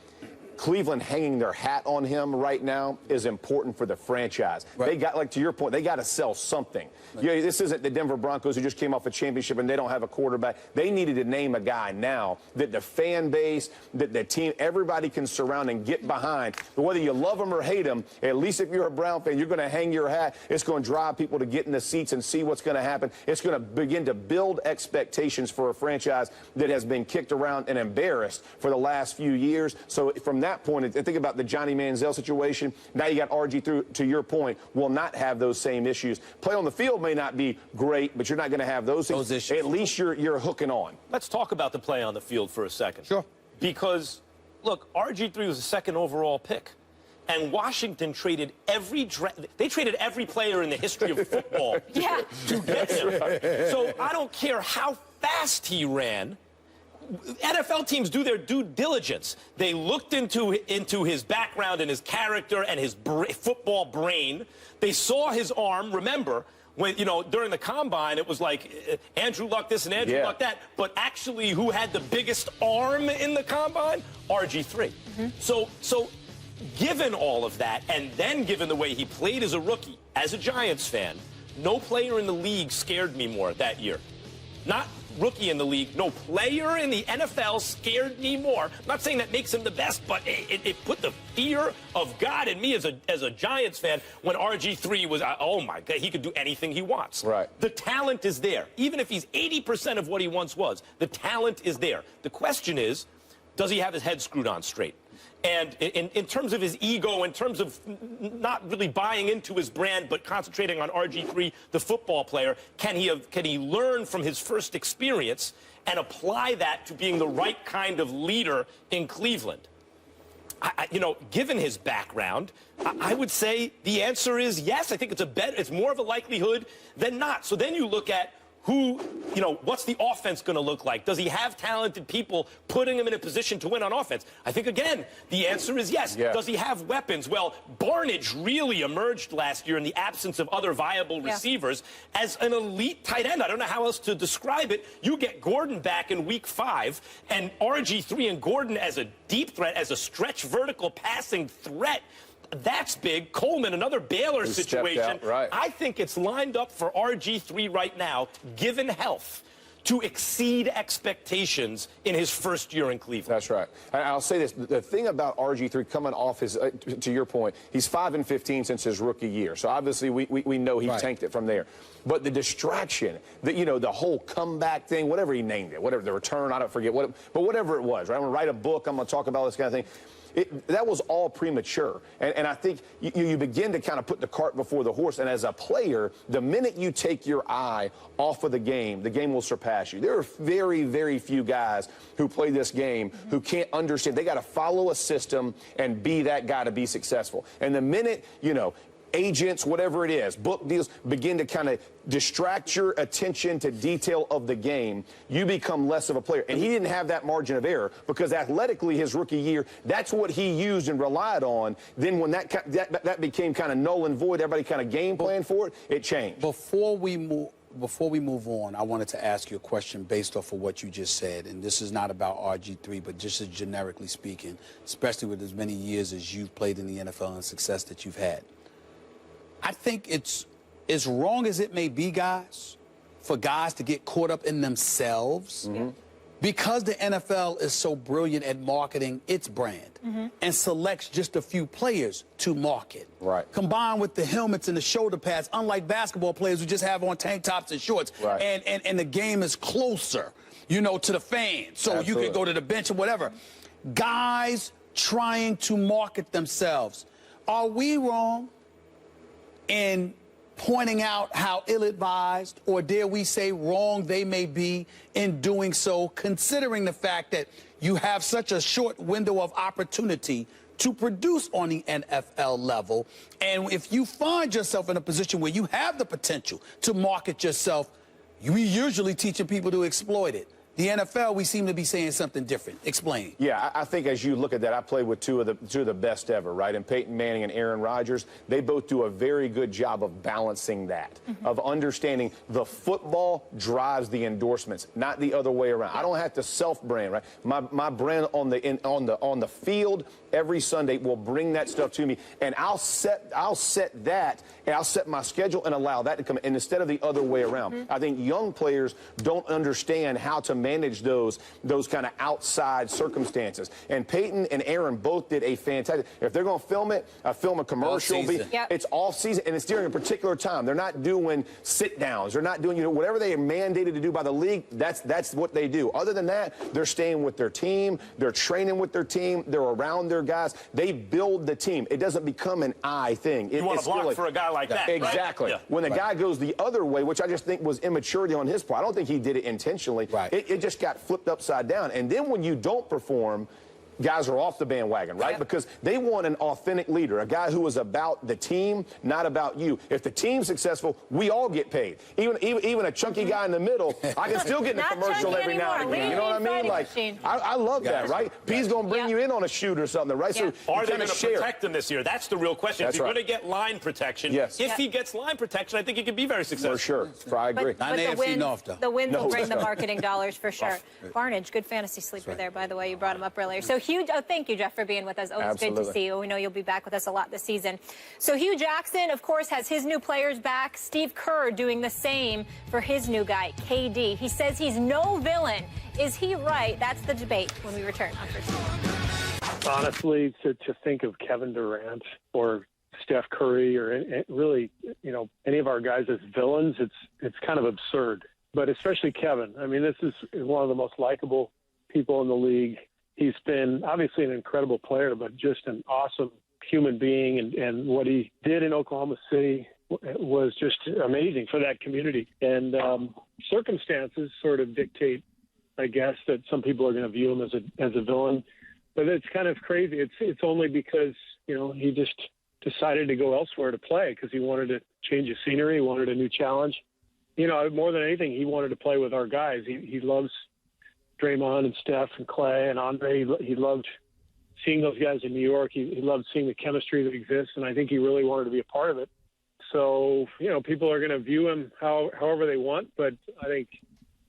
Cleveland hanging their hat on him right now is important for the franchise. They got, like to your point, they got to sell something. Yeah, this isn't the Denver Broncos who just came off a championship and they don't have a quarterback. They needed to name a guy now that the fan base, that the team, everybody can surround and get behind. But whether you love him or hate him, at least if you're a Brown fan, you're going to hang your hat. It's going to drive people to get in the seats and see what's going to happen. It's going to begin to build expectations for a franchise that has been kicked around and embarrassed for the last few years. So from that point, think about the Johnny Manziel situation. Now you got RG3, to your point, will not have those same issues. Play on the field may not be great, but you're not going to have those issues. At least you're hooking on. Let's talk about the play on the field for a second. Sure. Because, look, RG3 was the second overall pick. And Washington traded every player in the history of football to get him. Right. So I don't care how fast he ran. NFL teams do their due diligence. They looked into his background and his character and his football brain. They saw his arm. Remember, when during the combine, it was like Andrew Luck this and Andrew Luck that. But actually, who had the biggest arm in the combine? RG3. Mm-hmm. So given all of that, and then given the way he played as a rookie, as a Giants fan, no player in the league scared me more that year. Not rookie in the league, no player in the NFL scared me more. I'm not saying that makes him the best, but it put the fear of God in me as a Giants fan when RG3 was, oh my God, he could do anything he wants. Right. The talent is there. Even if he's 80% of what he once was, the talent is there. The question is, does he have his head screwed on straight? And in terms of his ego, in terms of not really buying into his brand, but concentrating on RG3, the football player, can he learn from his first experience and apply that to being the right kind of leader in Cleveland? Given his background, I would say the answer is yes. I think it's more of a likelihood than not. So then you look at what's the offense going to look like? Does he have talented people putting him in a position to win on offense? I think, again, the answer is yes. Yeah. Does he have weapons? Well, Barnidge really emerged last year in the absence of other viable receivers as an elite tight end. I don't know how else to describe it. You get Gordon back in week 5, and RG3 and Gordon as a deep threat, as a stretch vertical passing threat. That's big. Coleman, another Baylor situation. Right. I think it's lined up for RG3 right now, given health, to exceed expectations in his first year in Cleveland. That's right. And I'll say this. The thing about RG3 coming off his, to your point, he's 5-15 since his rookie year. So obviously we know he tanked it from there. But the distraction, the whole comeback thing, whatever he named it, whatever, the return, I don't forget, but whatever it was, right? I'm going to write a book, I'm going to talk about this kind of thing. That was all premature. And I think you begin to kind of put the cart before the horse. And as a player, the minute you take your eye off of the game will surpass you. There are very, very few guys who play this game who can't understand. They got to follow a system and be that guy to be successful. And the minute, agents, whatever it is, book deals, begin to kind of distract your attention to detail of the game, you become less of a player. And he didn't have that margin of error because athletically his rookie year, that's what he used and relied on. Then when that became kind of null and void, everybody kind of game plan for it, it changed. Before we move on, I wanted to ask you a question based off of what you just said. And this is not about RG3, but just as generically speaking, especially with as many years as you've played in the NFL and success that you've had. I think it's as wrong as it may be, guys, for guys to get caught up in themselves because the NFL is so brilliant at marketing its brand and selects just a few players to market. Right. Combined with the helmets and the shoulder pads, unlike basketball players who just have on tank tops and shorts. Right. And the game is closer, to the fans. So you can go to the bench or whatever. Guys trying to market themselves. Are we wrong in pointing out how ill-advised, or dare we say wrong they may be in doing so, considering the fact that you have such a short window of opportunity to produce on the NFL level? And if you find yourself in a position where you have the potential to market yourself, we usually teaching people to exploit it. The NFL, we seem to be saying something different. Explain. Yeah, I think as you look at that, I played with two of the best ever, right? And Peyton Manning and Aaron Rodgers, they both do a very good job of balancing that, of understanding the football drives the endorsements, not the other way around. I don't have to self-brand, right? My brand on the field every Sunday will bring that stuff to me, and I'll set that, and I'll set my schedule and allow that to come in instead of the other way around. I think young players don't understand how to manage those kind of outside circumstances. And Peyton and Aaron both did a fantastic. If they're going to film it, film a commercial. It's off season, and it's during a particular time. They're not doing sit downs. They're not doing whatever they are mandated to do by the league. That's what they do. Other than that, they're staying with their team. They're training with their team. They're around their guys. They build the team. It doesn't become an I thing. You want to block for a guy like that, exactly. Right? Yeah. When the guy goes the other way, which I just think was immaturity on his part. I don't think he did it intentionally. Right. It just got flipped upside down. And then when you don't perform, guys are off the bandwagon, right? Because they want an authentic leader, a guy who is about the team, not about you. If the team's successful, we all get paid. Even a chunky guy in the middle, I can still get in a commercial every now and again. You know what I mean? Like, I love that, right? P's going to bring you in on a shoot or something, right? So are they going to protect him this year? That's the real question. That's if you're going to get line protection, if he gets line protection, I think he could be very successful. For sure. I agree. But the wins will bring the marketing dollars for sure. Barnage, good fantasy sleeper there, by the way. You brought him up earlier. So Hugh, thank you, Jeff, for being with us. Always good to see you. We know you'll be back with us a lot this season. So Hugh Jackson, of course, has his new players back. Steve Kerr doing the same for his new guy, KD. He says he's no villain. Is he right? That's the debate when we return on First. Honestly, to think of Kevin Durant or Steph Curry or really, any of our guys as villains, it's kind of absurd. But especially Kevin. I mean, this is one of the most likable people in the league. He's been obviously an incredible player, but just an awesome human being. And what he did in Oklahoma City was just amazing for that community. And circumstances sort of dictate, I guess, that some people are going to view him as a villain. But it's kind of crazy. It's only because, he just decided to go elsewhere to play because he wanted to change the scenery. He wanted a new challenge. More than anything, he wanted to play with our guys. He loves Draymond and Steph and Clay and Andre. He loved seeing those guys in New York. He loved seeing the chemistry that exists, and I think he really wanted to be a part of it. So, people are going to view him however they want, but I think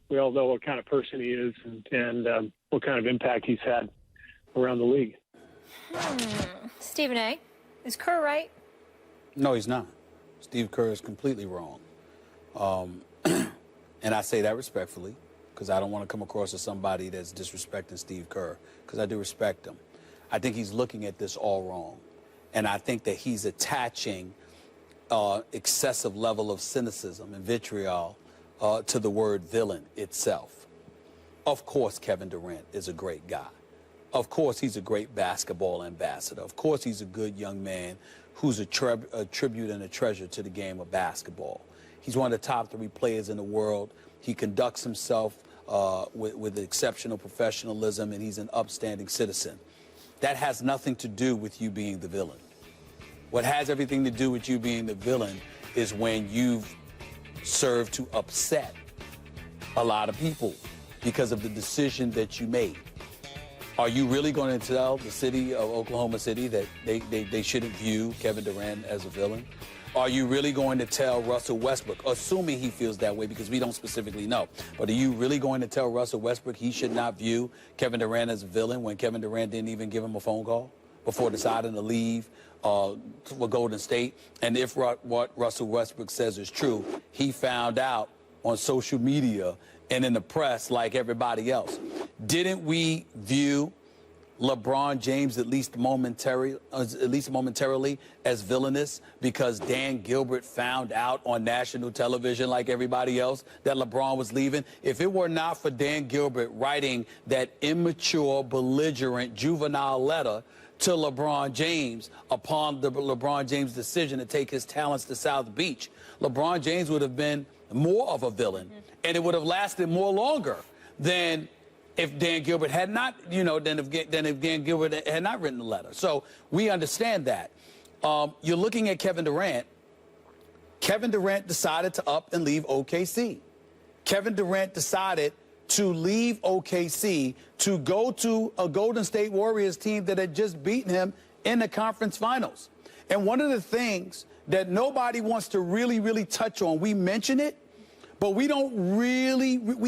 we all know what kind of person he is and what kind of impact he's had around the league. Stephen A., is Kerr right? No, he's not. Steve Kerr is completely wrong. And I say that respectfully, because I don't want to come across as somebody that's disrespecting Steve Kerr, because I do respect him. I think he's looking at this all wrong. And I think that he's attaching excessive level of cynicism and vitriol to the word villain itself. Of course, Kevin Durant is a great guy. Of course, he's a great basketball ambassador. Of course, he's a good young man who's a tribute and a treasure to the game of basketball. He's one of the top 3 players in the world. He conducts himself with exceptional professionalism, and he's an upstanding citizen. That has nothing to do with you being the villain. What has everything to do with you being the villain is when you've served to upset a lot of people because of the decision that you made. Are you really going to tell the city of Oklahoma City that they shouldn't view Kevin Durant as a villain? Are you really going to tell Russell Westbrook, assuming he feels that way because we don't specifically know, but are you really going to tell Russell Westbrook he should not view Kevin Durant as a villain when Kevin Durant didn't even give him a phone call before deciding to leave for Golden State? And if what Russell Westbrook says is true, he found out on social media and in the press like everybody else. Didn't we view LeBron James at least momentarily as villainous because Dan Gilbert found out on national television like everybody else that LeBron was leaving? If it were not for Dan Gilbert writing that immature, belligerent, juvenile letter to LeBron James upon the LeBron James decision to take his talents to South Beach, LeBron James would have been more of a villain, and it would have lasted more longer than if Dan Gilbert had not, than if Dan Gilbert had not written the letter. So we understand that. You're looking at Kevin Durant. Kevin Durant decided to up and leave OKC. Kevin Durant decided to leave OKC to go to a Golden State Warriors team that had just beaten him in the conference finals. And one of the things that nobody wants to really touch on, we mention it, but we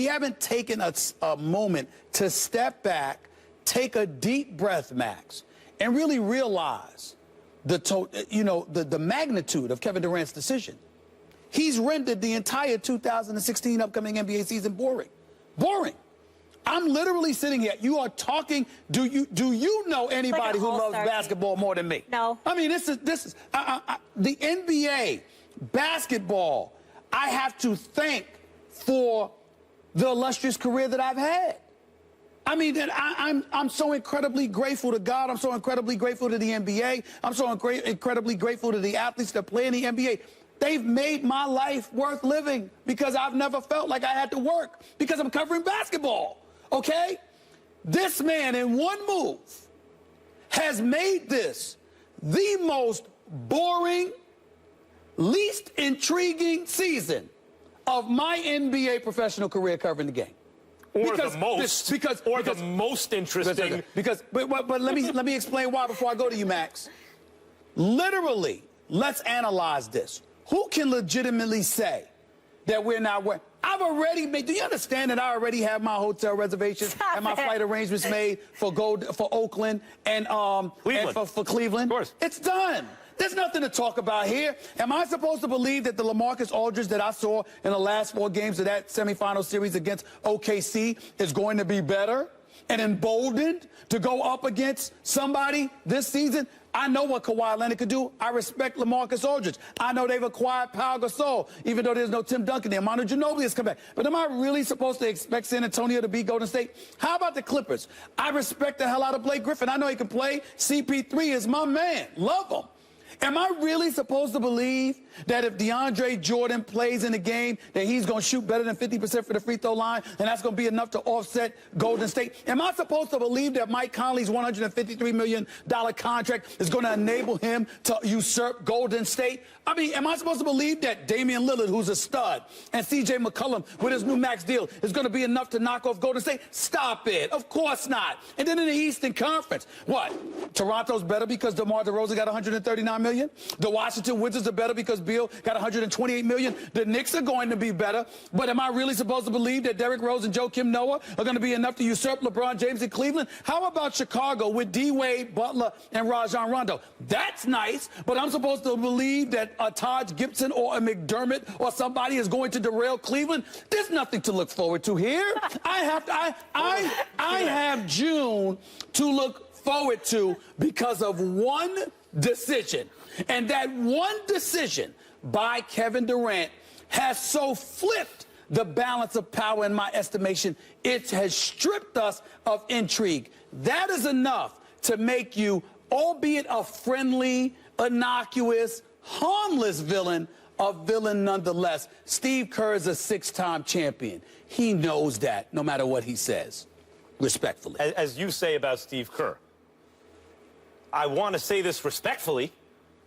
haven't taken a moment to step back, take a deep breath, Max, and really realize the magnitude of Kevin Durant's decision. He's rendered the entire 2016 upcoming NBA season boring. Boring. I'm literally sitting here. You are talking. Do you know anybody who loves all-star basketball more than me? No. I mean, this is the NBA basketball. I have to thank for the illustrious career that I've had. I mean, I'm so incredibly grateful to God. I'm so incredibly grateful to the NBA. I'm so incredibly grateful to the athletes that play in the NBA. They've made my life worth living because I've never felt like I had to work because I'm covering basketball. Okay? This man, in one move, has made this the most boring, least intriguing season of my NBA professional career covering the game. Or the most interesting. But let me explain why before I go to you, Max. Literally, let's analyze this. Who can legitimately say that we're not working? I've already made. Do you understand that I already have my hotel reservations and my flight arrangements made for Oakland and Cleveland. And for Cleveland? Of course. It's done. There's nothing to talk about here. Am I supposed to believe that the LaMarcus Aldridge that I saw in the last 4 games of that semifinal series against OKC is going to be better and emboldened to go up against somebody this season? I know what Kawhi Leonard could do. I respect LaMarcus Aldridge. I know they've acquired Pau Gasol, even though there's no Tim Duncan there. Manu Ginobili has come back. But am I really supposed to expect San Antonio to beat Golden State? How about the Clippers? I respect the hell out of Blake Griffin. I know he can play. CP3 is my man. Love him. Am I really supposed to believe that if DeAndre Jordan plays in the game, that he's going to shoot better than 50% for the free throw line, and that's going to be enough to offset Golden State? Am I supposed to believe that Mike Conley's $153 million contract is going to enable him to usurp Golden State? I mean, am I supposed to believe that Damian Lillard, who's a stud, and C.J. McCollum with his new max deal is going to be enough to knock off Golden State? Stop it. Of course not. And then in the Eastern Conference, what? Toronto's better because DeMar DeRozan got $139 million? The Washington Wizards are better because Beal got $128 million? The Knicks are going to be better. But am I really supposed to believe that Derrick Rose and Joakim Noah are going to be enough to usurp LeBron James in Cleveland? How about Chicago with D-Wade, Butler, and Rajon Rondo? That's nice, but I'm supposed to believe that a Taj Gibson or a McDermott or somebody is going to derail Cleveland? There's nothing to look forward to here. I have June to look forward to because of one decision. And that one decision by Kevin Durant has so flipped the balance of power in my estimation, it has stripped us of intrigue. That is enough to make you, albeit a friendly, innocuous, harmless villain, a villain nonetheless. Steve Kerr is a 6-time champion. He knows that, no matter what he says, respectfully. As you say about Steve Kerr, I want to say this respectfully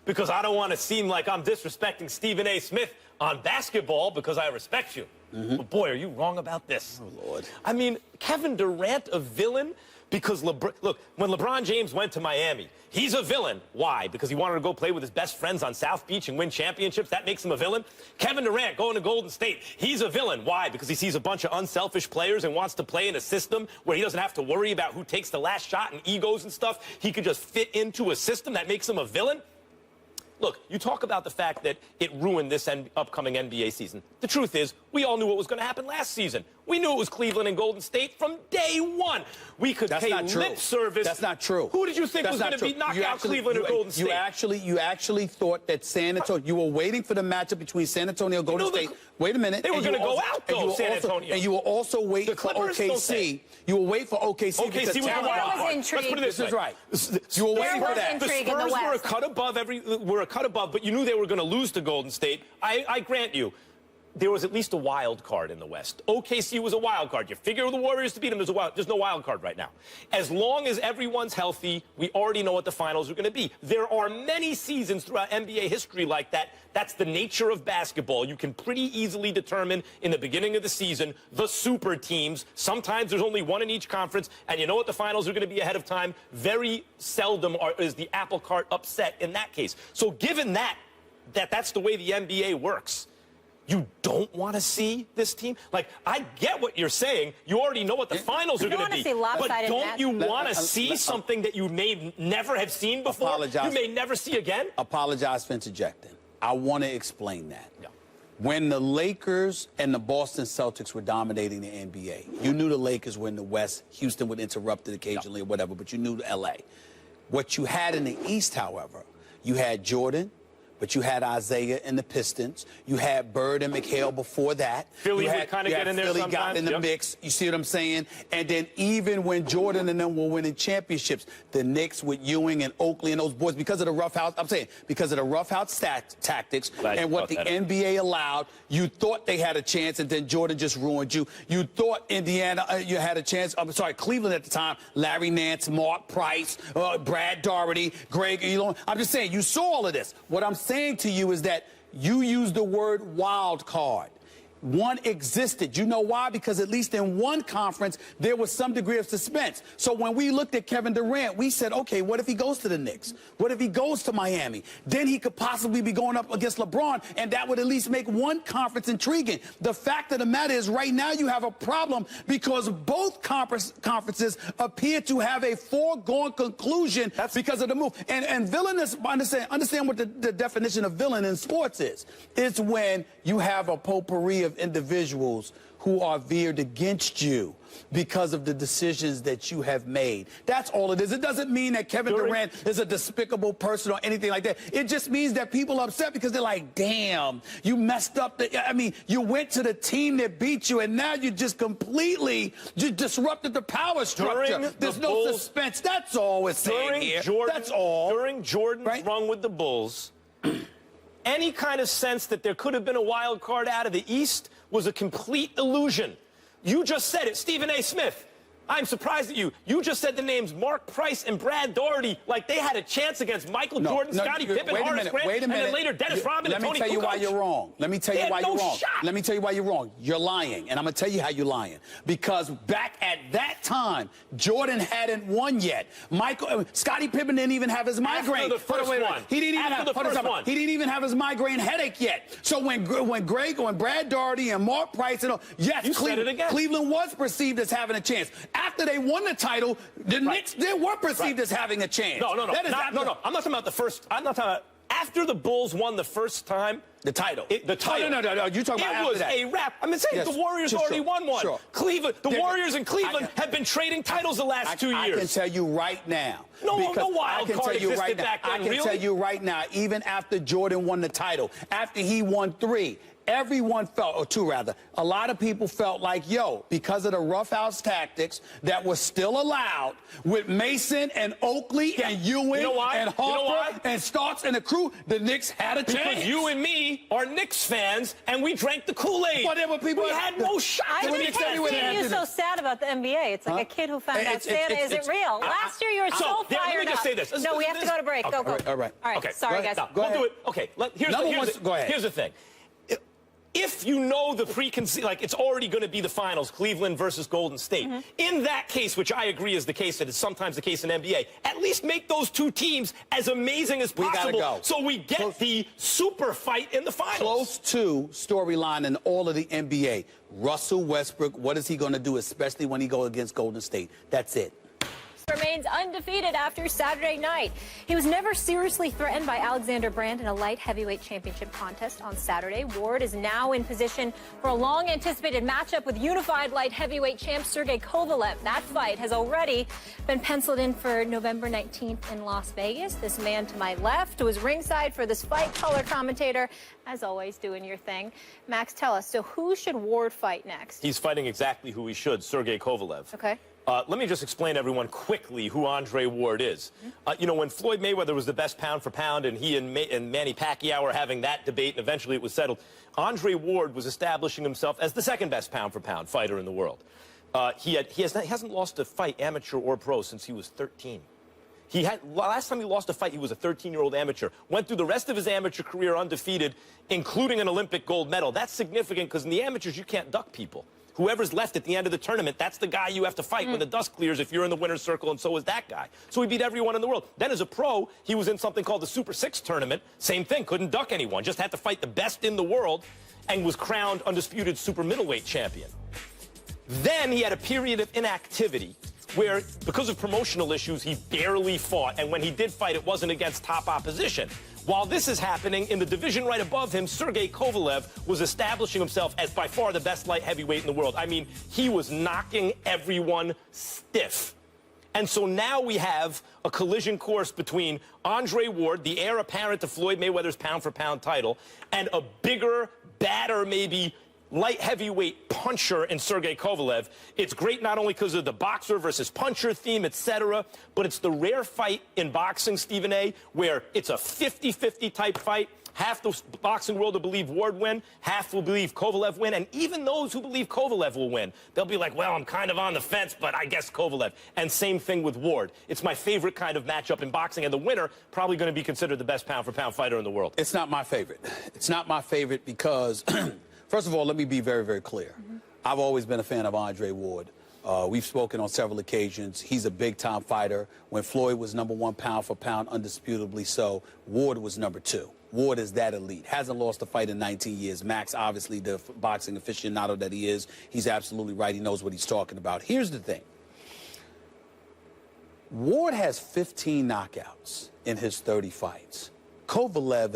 because I don't want to seem like I'm disrespecting Stephen A. Smith on basketball because I respect you. But boy, are you wrong about this. Oh, Lord. I mean, Kevin Durant, a villain? Because, look, when LeBron James went to Miami, he's a villain. Why? Because he wanted to go play with his best friends on South Beach and win championships. That makes him a villain. Kevin Durant going to Golden State, he's a villain. Why? Because he sees a bunch of unselfish players and wants to play in a system where he doesn't have to worry about who takes the last shot and egos and stuff. He could just fit into a system that makes him a villain. Look, you talk about the fact that it ruined this upcoming NBA season. The truth is, we all knew what was going to happen last season. We knew it was Cleveland and Golden State from day one. We could pay lip service. That's not true. Who did you think was going to be knocked out Cleveland and Golden State? You actually thought that San Antonio, you were waiting for the matchup between San Antonio and Golden State. Wait a minute. They were going to go out, though, San Antonio. And you were also waiting for OKC. You were waiting for OKC. OKC was a wild card. Let's put it this way. This is right. You were waiting for that. The Spurs were a cut above, but you knew they were going to lose to Golden State. I grant you, there was at least a wild card in the West. OKC was a wild card. You figure the Warriors to beat them, there's no wild card right now. As long as everyone's healthy, we already know what the finals are going to be. There are many seasons throughout NBA history like that. That's the nature of basketball. You can pretty easily determine in the beginning of the season the super teams. Sometimes there's only one in each conference, and you know what the finals are going to be ahead of time. Very seldom is the apple cart upset in that case. So given that's the way the NBA works, you don't want to see this team? Like, I get what you're saying. You already know what the finals are going to be. But don't you want to see something that you may never have seen before? You may never see again? Apologize for interjecting. I want to explain that. Yeah. When the Lakers and the Boston Celtics were dominating the NBA, you knew the Lakers were in the West. Houston would interrupt it occasionally or whatever, but you knew LA. What you had in the East, however, you had Jordan, but you had Isaiah and the Pistons. You had Bird and McHale before that. Philly would kind of get in there Philly sometimes. got in the mix. You see what I'm saying? And then even when Jordan and them were winning championships, the Knicks with Ewing and Oakley and those boys, because of the rough house, because of the rough house tactics and what the NBA allowed, you thought they had a chance, and then Jordan just ruined you. You thought Indiana, you had a chance. I'm sorry, Cleveland at the time, Larry Nance, Mark Price, Brad Daugherty, Greg Elon. I'm just saying, you saw all of this. What I'm saying to you is that you used the word wild card. One existed. You know why? Because at least in one conference, there was some degree of suspense. So when we looked at Kevin Durant, we said, okay, what if he goes to the Knicks? What if he goes to Miami? Then he could possibly be going up against LeBron, and that would at least make one conference intriguing. The fact of the matter is right now you have a problem because both conferences appear to have a foregone conclusion because of the move. And villainous, understand what the definition of villain in sports is. It's when you have a potpourri of individuals who are veered against you because of the decisions that you have made. That's all it is. It doesn't mean that Kevin Durant is a despicable person or anything like that. It just means that people are upset because they're like, damn, you messed up. You went to the team that beat you, and now you just completely disrupted the power structure. There's no suspense. That's all we're saying here. That's all. During Jordan's run with the Bulls, any kind of sense that there could have been a wild card out of the East was a complete illusion. You just said it, Stephen A. Smith. I'm surprised at you. You just said the names Mark Price and Brad Daugherty like they had a chance against Michael Jordan, Scottie Pippen, Horace Grant, and then later Dennis Rodman and Tony Kukoc. Let me tell you why you're wrong. Let me tell you why you're wrong. Let me tell you why you're wrong. You're lying, and I'm going to tell you how you're lying. Because back at that time, Jordan hadn't won yet. Scottie Pippen didn't even have his migraine. After the first one. He didn't even have his migraine headache yet. So when Brad Daugherty and Mark Price and yes, Cleveland was perceived as having a chance. After they won the title, the Knicks were perceived as having a chance. No. I'm not talking about the first. I'm not talking about after the Bulls won the first time. The title. The title. No. You're talking about after that. It was a wrap. I'm saying the Warriors already won one. Sure. Cleveland, Warriors and Cleveland have been trading titles the last 2 years. I can tell you right now. No wild card existed back then, I can tell you right now, even after Jordan won the title, after he won 3, everyone felt, or 2 rather, a lot of people felt like, yo, because of the roughhouse tactics that was still allowed with Mason and Oakley and Ewing and Harper and Starks and the crew, the Knicks had a chance. Because you and me are Knicks fans, and we drank the Kool-Aid. We had no shot. I think you're so sad about the NBA. It's like a kid who found out Santa isn't real. Last year you were so fired up. Let me just say this. No, we have to go to break. Go. All right. Okay. Sorry, guys. We'll do it. Okay. Here's the thing. If you know the preconceived, like it's already going to be the finals, Cleveland versus Golden State. In that case, which I agree is the case, that is sometimes the case in NBA, at least make those 2 teams as amazing as possible so we get the super fight in the finals. Close to storyline in all of the NBA. Russell Westbrook, what is he going to do, especially when he goes against Golden State? That's it. Remains undefeated after Saturday night. He was never seriously threatened by Alexander Brand in a light heavyweight championship contest on Saturday. Ward is now in position for a long-anticipated matchup with unified light heavyweight champ Sergey Kovalev. That fight has already been penciled in for November 19th in Las Vegas. This man to my left was ringside for this fight, color commentator, as always, doing your thing. Max, tell us, so who should Ward fight next? He's fighting exactly who he should, Sergey Kovalev. Okay. Let me just explain to everyone quickly who Andre Ward is. When Floyd Mayweather was the best pound for pound and he and Manny Pacquiao were having that debate and eventually it was settled, Andre Ward was establishing himself as the second best pound for pound fighter in the world. He hasn't lost a fight, amateur or pro, since he was 13. Last time he lost a fight, he was a 13-year-old amateur. Went through the rest of his amateur career undefeated, including an Olympic gold medal. That's significant because in the amateurs, you can't duck people. Whoever's left at the end of the tournament, that's the guy you have to fight when the dust clears if you're in the winner's circle, and so is that guy. So he beat everyone in the world. Then as a pro, he was in something called the Super 6 tournament. Same thing, couldn't duck anyone, just had to fight the best in the world, and was crowned undisputed super middleweight champion. Then he had a period of inactivity, where, because of promotional issues, he barely fought. And when he did fight, it wasn't against top opposition. While this is happening, in the division right above him, Sergey Kovalev was establishing himself as by far the best light heavyweight in the world. I mean, he was knocking everyone stiff. And so now we have a collision course between Andre Ward, the heir apparent to Floyd Mayweather's pound-for-pound title, and a bigger, badder, maybe light heavyweight puncher in Sergey Kovalev. It's great not only because of the boxer versus puncher theme, etc., but it's the rare fight in boxing, Stephen A., where it's a 50-50 type fight. Half the boxing world will believe Ward win, half will believe Kovalev win, and even those who believe Kovalev will win, they'll be like, well, I'm kind of on the fence, but I guess Kovalev. And same thing with Ward. It's my favorite kind of matchup in boxing, and the winner probably going to be considered the best pound-for-pound fighter in the world. It's not my favorite. It's not my favorite because, first of all, let me be very, very clear. I've always been a fan of Andre Ward. We've spoken on several occasions. He's a big-time fighter. When Floyd was #1 pound-for-pound, undisputably so, Ward was #2. Ward is that elite. Hasn't lost a fight in 19 years. Max, obviously, the boxing aficionado that he is, he's absolutely right. He knows what he's talking about. Here's the thing. Ward has 15 knockouts in his 30 fights. Kovalev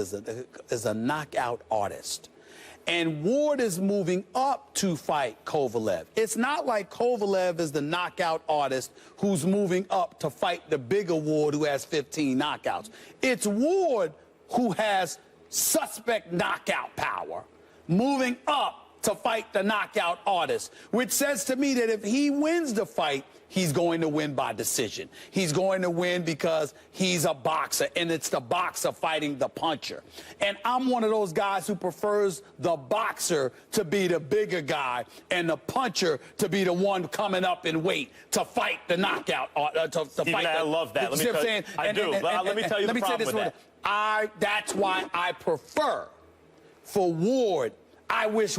is a knockout artist. And Ward is moving up to fight Kovalev. It's not like Kovalev is the knockout artist who's moving up to fight the bigger Ward who has 15 knockouts. It's Ward who has suspect knockout power, moving up to fight the knockout artist, which says to me that if he wins the fight, he's going to win by decision. He's going to win because he's a boxer, and it's the boxer fighting the puncher. And I'm one of those guys who prefers the boxer to be the bigger guy and the puncher to be the one coming up in weight to fight the knockout. I love that. You see what I'm saying? I do. Let me tell you the problem with that. That's why I prefer for Ward. I wish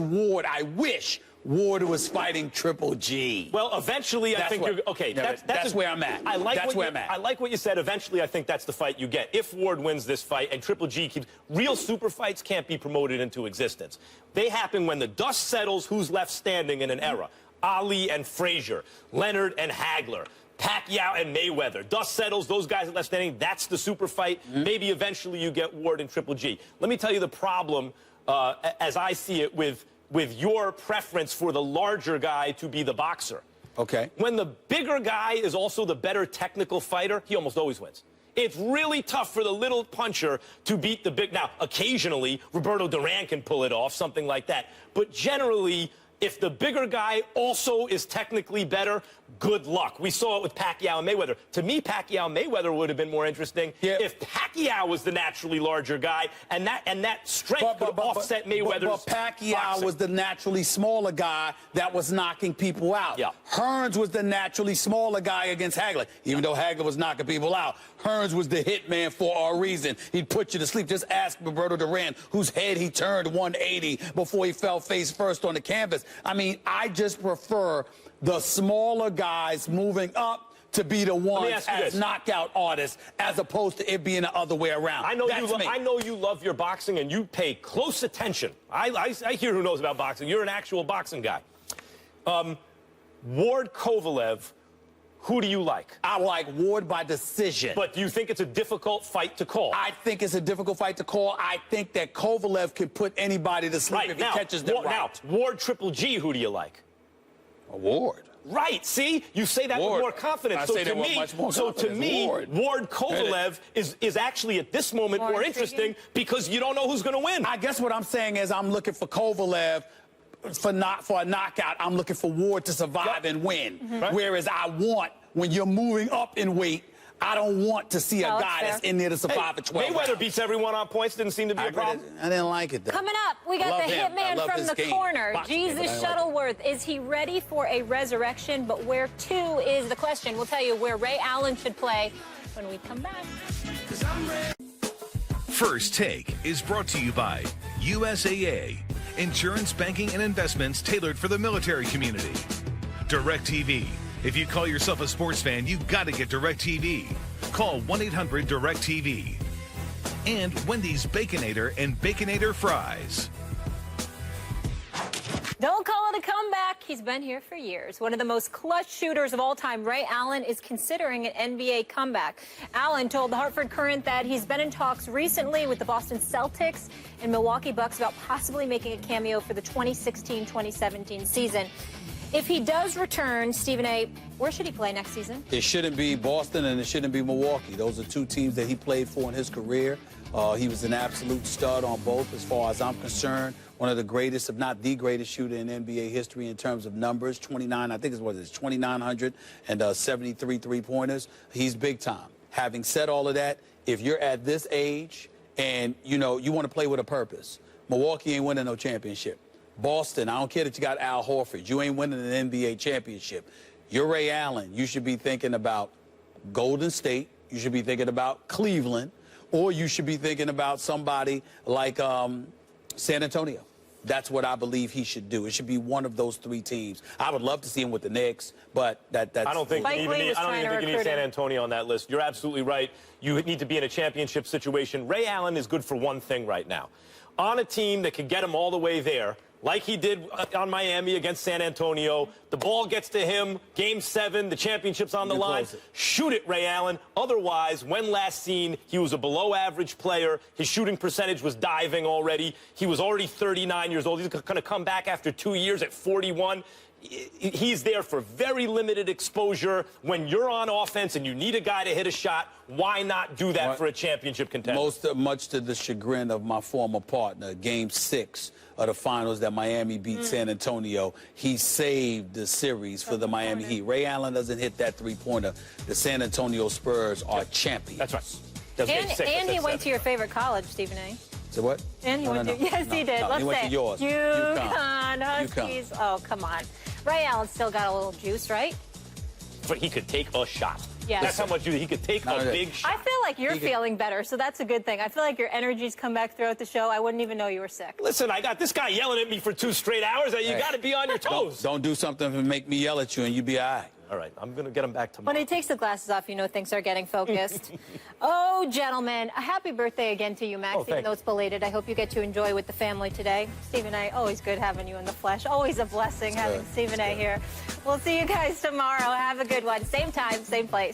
Ward was fighting Triple G. Well, eventually, I think you're okay. That's where I'm at. I like what you said. Eventually, I think that's the fight you get if Ward wins this fight and Triple G keeps. Real super fights can't be promoted into existence. They happen when the dust settles. Who's left standing in an era? Ali and Frazier, Leonard and Hagler, Pacquiao and Mayweather. Dust settles, those guys are left standing. That's the super fight. Maybe eventually you get Ward and Triple G. Let me tell you the problem, as I see it, with your preference for the larger guy to be the boxer. Okay. When the bigger guy is also the better technical fighter, he almost always wins. It's really tough for the little puncher to beat the big. Now, occasionally, Roberto Durant can pull it off, something like that. But generally, if the bigger guy also is technically better, good luck. We saw it with Pacquiao and Mayweather. To me, Pacquiao and Mayweather would have been more interesting if Pacquiao was the naturally larger guy, and that strength could offset Mayweather's. But Pacquiao boxing. was the naturally smaller guy that was knocking people out. Yeah. Hearns was the naturally smaller guy against Hagler. Even though Hagler was knocking people out, Hearns was the hitman for a reason. He'd put you to sleep. Just ask Roberto Durant, whose head he turned 180 before he fell face first on the canvas. I mean, I just prefer the smaller guys moving up to be the ones as knockout artists, as opposed to it being the other way around. I know you love your boxing and you pay close attention. I hear who knows about boxing. You're an actual boxing guy. Ward Kovalev, who do you like? I like Ward by decision. But do you think it's a difficult fight to call? I think it's a difficult fight to call. I think that Kovalev can put anybody to sleep if he catches them right. Now, Ward Triple G, who do you like? Ward. Right, see? You say that with more confidence. I say that with much more confidence. To me, Ward Kovalev is actually at this moment more interesting because you don't know who's going to win. I guess what I'm saying is I'm looking for Kovalev for a knockout. I'm looking for Ward to survive and win. Whereas I want, when you're moving up in weight, I don't want to see a guy that's in there to survive for 12 Mayweather rounds. beats everyone on points. Didn't seem to be a problem. I didn't like it, though. Coming up, we got the hitman from the corner, Jesus Shuttleworth. Is he ready for a resurrection? But where to is the question. We'll tell you where Ray Allen should play when we come back. First Take is brought to you by USAA, insurance, banking, and investments tailored for the military community. DirecTV. If you call yourself a sports fan, you got to get DirecTV. Call 1-800-DirecTV. And Wendy's Baconator and Baconator Fries. Don't call it a comeback. He's been here for years. One of the most clutch shooters of all time, Ray Allen, is considering an NBA comeback. Allen told the Hartford Courant that he's been in talks recently with the Boston Celtics and Milwaukee Bucks about possibly making a cameo for the 2016-2017 season. If he does return, Stephen A., where should he play next season? It shouldn't be Boston and it shouldn't be Milwaukee. Those are two teams that he played for in his career. He was an absolute stud on both as far as I'm concerned. One of the greatest, if not the greatest shooter in NBA history in terms of numbers. 29, I think it's 2,973 three-pointers. He's big time. Having said all of that, if you're at this age and, you want to play with a purpose, Milwaukee ain't winning no championship. Boston, I don't care that you got Al Horford. You ain't winning an NBA championship. You're Ray Allen. You should be thinking about Golden State. You should be thinking about Cleveland. Or you should be thinking about somebody like San Antonio. That's what I believe he should do. It should be one of those three teams. I would love to see him with the Knicks, but that's... I don't think you need San Antonio on that list. You're absolutely right. You need to be in a championship situation. Ray Allen is good for one thing right now. On a team that can get him all the way there, like he did on Miami against San Antonio. The ball gets to him, Game 7, the championship's on the line. Shoot it, Ray Allen. Otherwise, when last seen, he was a below-average player. His shooting percentage was diving already. He was already 39 years old. He's going to come back after 2 years at 41. He's there for very limited exposure. When you're on offense and you need a guy to hit a shot, why not do that for a championship contender? Much to the chagrin of my former partner, Game 6 of the finals that Miami beat San Antonio, he saved the series for the Miami Heat. Ray Allen doesn't hit that three-pointer. The San Antonio Spurs are champions. That's right. And he went to your favorite college, Stephen A. So what? And he went to, yes, he did. He went to yours. UConn Huskies. Oh, come on. Ray Allen still got a little juice, right? But he could take a shot. Yes. That's how much he could take a big shot. I feel like you're feeling better, so that's a good thing. I feel like your energy's come back throughout the show. I wouldn't even know you were sick. Listen, I got this guy yelling at me for 2 straight hours. You got to be on your toes. Don't do something to make me yell at you and you be all right. All right, I'm going to get him back tomorrow. When he takes the glasses off, you know things are getting focused. Oh, gentlemen, a happy birthday again to you, Max, even though it's belated. I hope you get to enjoy with the family today. Stephen A., always good having you in the flesh. Always a blessing having Stephen A. here. We'll see you guys tomorrow. Have a good one. Same time, same place.